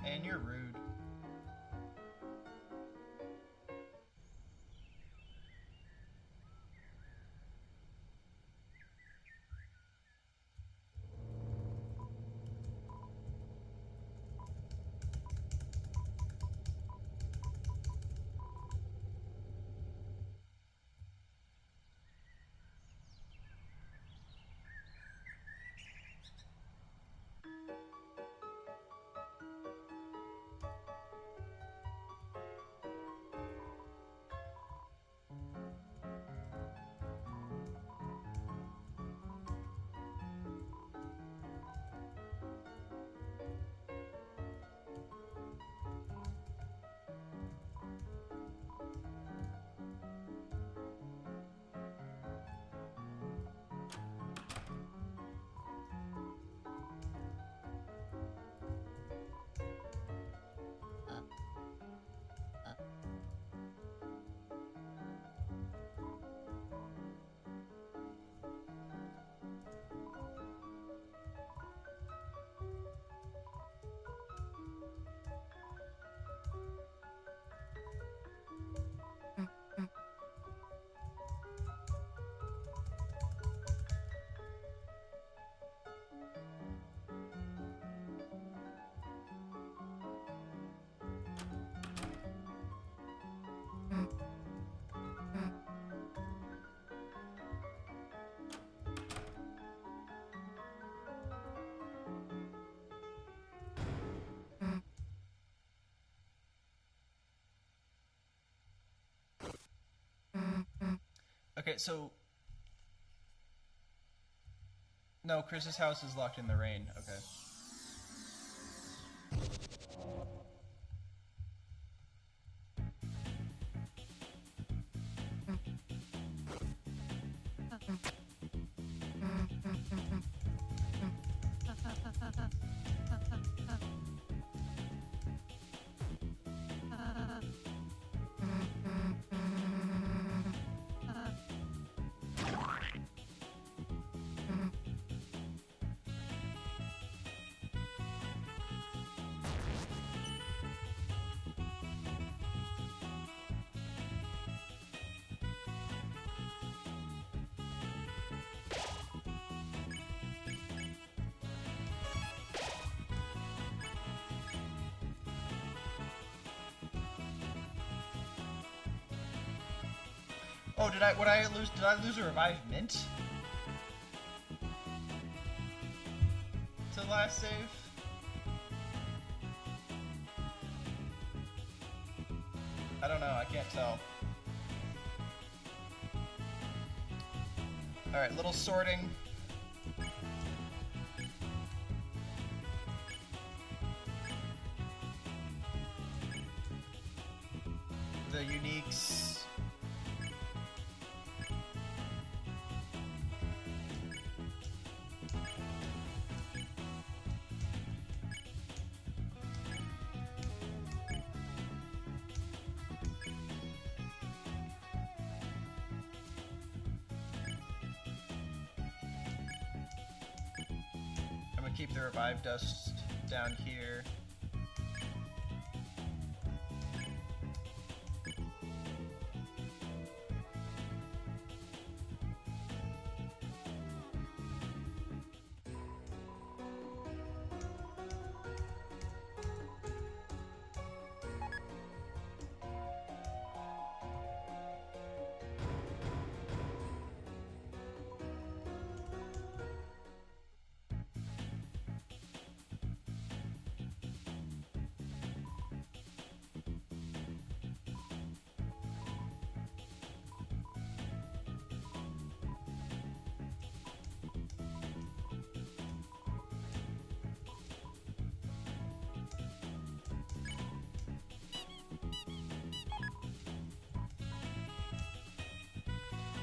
[SPEAKER 1] And you're rude. Okay, so... No, Chris's house is locked in the rain. Okay. Oh, did I lose a revived mint? to last save? I don't know, I can't tell. Alright, little sorting. The uniques. I'm gonna keep the revive dust down here.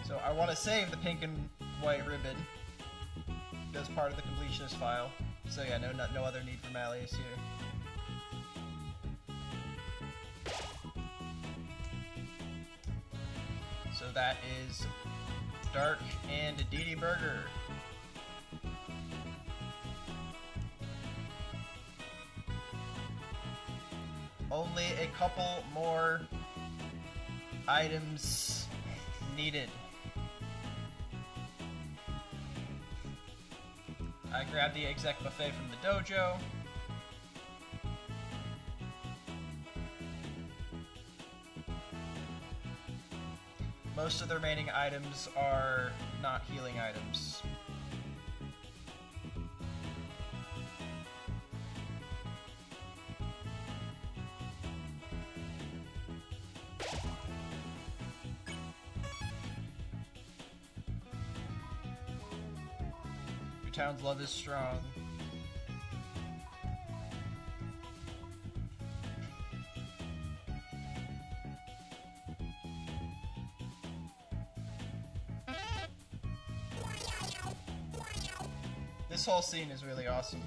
[SPEAKER 1] So I want to save the pink and white ribbon as part of the completionist file. So yeah, no other need for Malleus here. So that is Dark and Didi Burger. Only a couple more items needed. I grabbed the exec buffet from the dojo. Most of the remaining items are not healing items. Your town's love is strong. This whole scene is really awesome.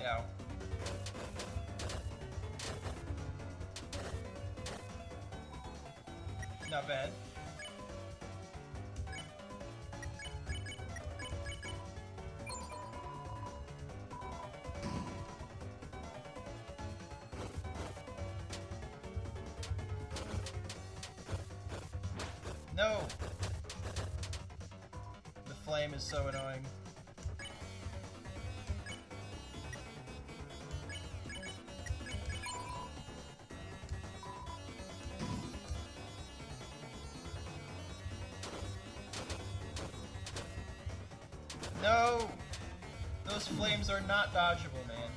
[SPEAKER 1] Yeah. Not bad. No! The flame is so annoying. No! Those flames are not dodgeable, man.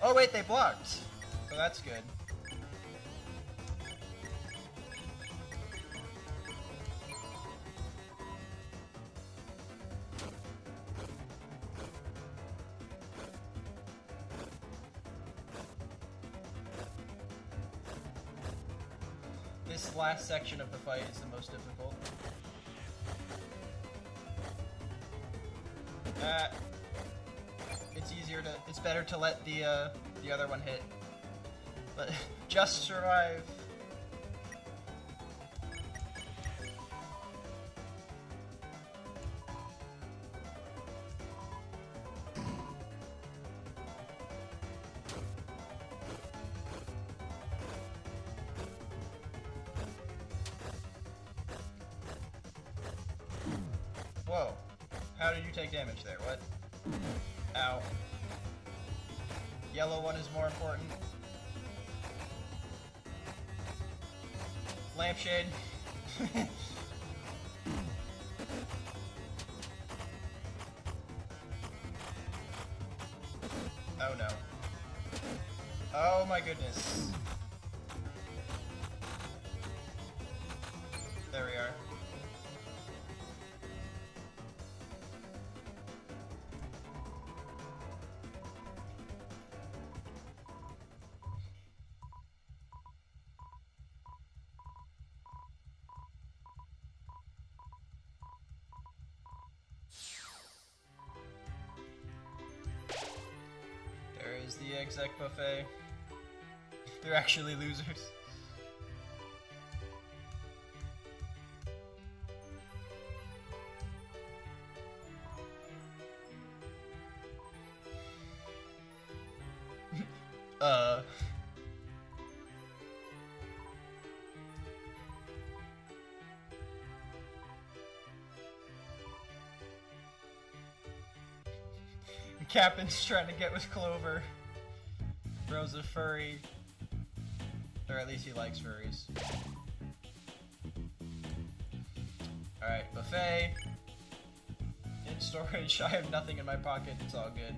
[SPEAKER 1] Oh wait, they blocked! So that's good. This last section of the fight is the most difficult.
[SPEAKER 2] It's better to let the other one hit. But just survive. Whoa. How did you take damage there? What? Ow. Yellow one is more important. Lampshade. Oh no. Oh my goodness. There we are. There is the exec buffet. They're actually losers. Captain's trying to get with Clover. Bro's a furry. Or at least he likes furries. Alright, buffet. In storage. I have nothing in my pocket. It's all good.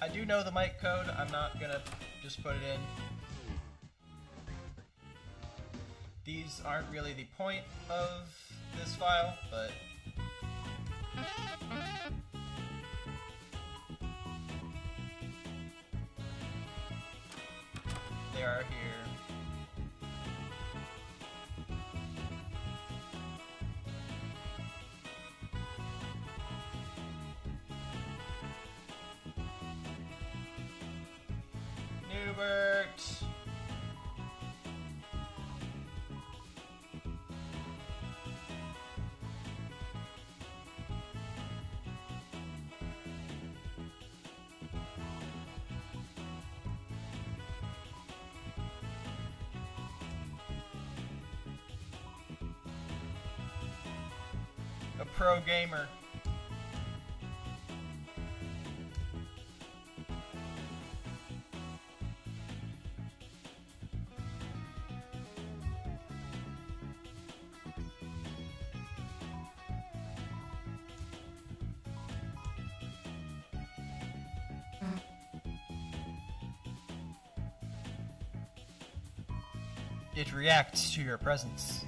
[SPEAKER 2] I do know the mic code. I'm not gonna just put it in. These aren't really the point of this file, but they are here. Newbert! A pro gamer. It reacts to your presence.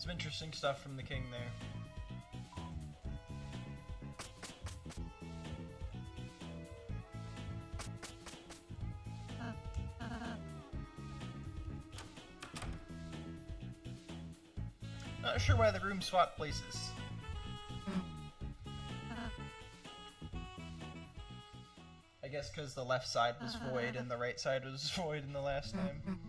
[SPEAKER 1] Some interesting stuff from the king there. Not sure why the room swapped places. I guess because the left side was void and the right side was void in the last time.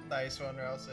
[SPEAKER 1] Nice one, Rouse.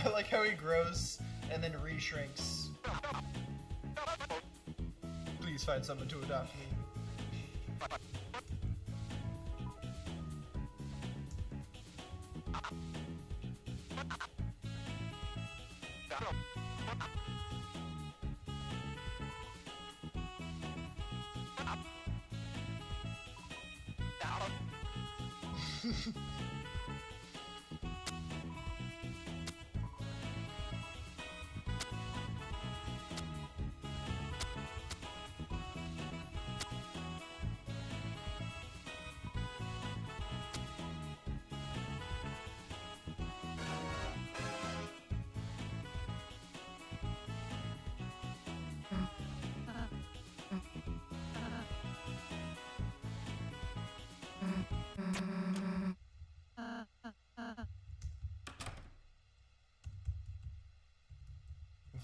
[SPEAKER 3] I like how he grows and then reshrinks. Please find someone to adopt me.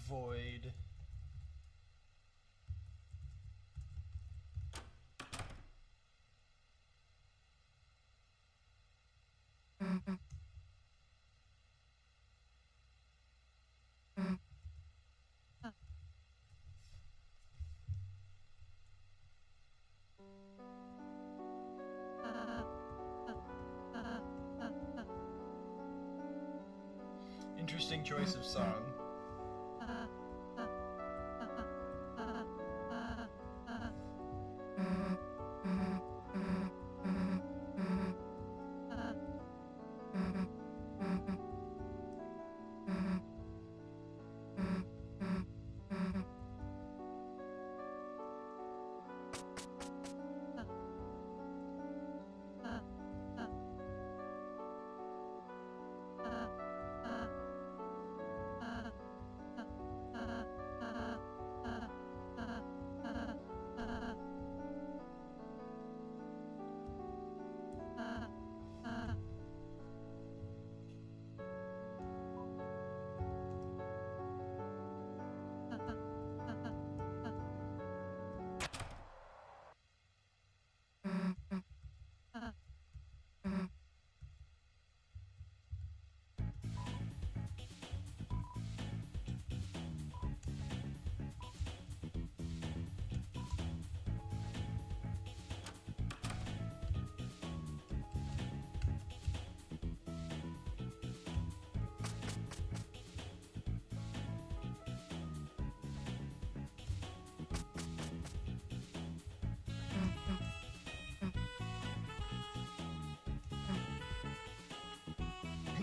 [SPEAKER 3] Void. Interesting choice of song.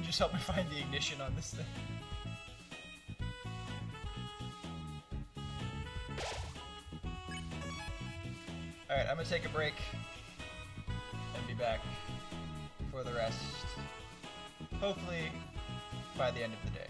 [SPEAKER 3] Just help me find the ignition on this thing. Alright, I'm gonna take a break and be back for the rest. Hopefully by the end of the day.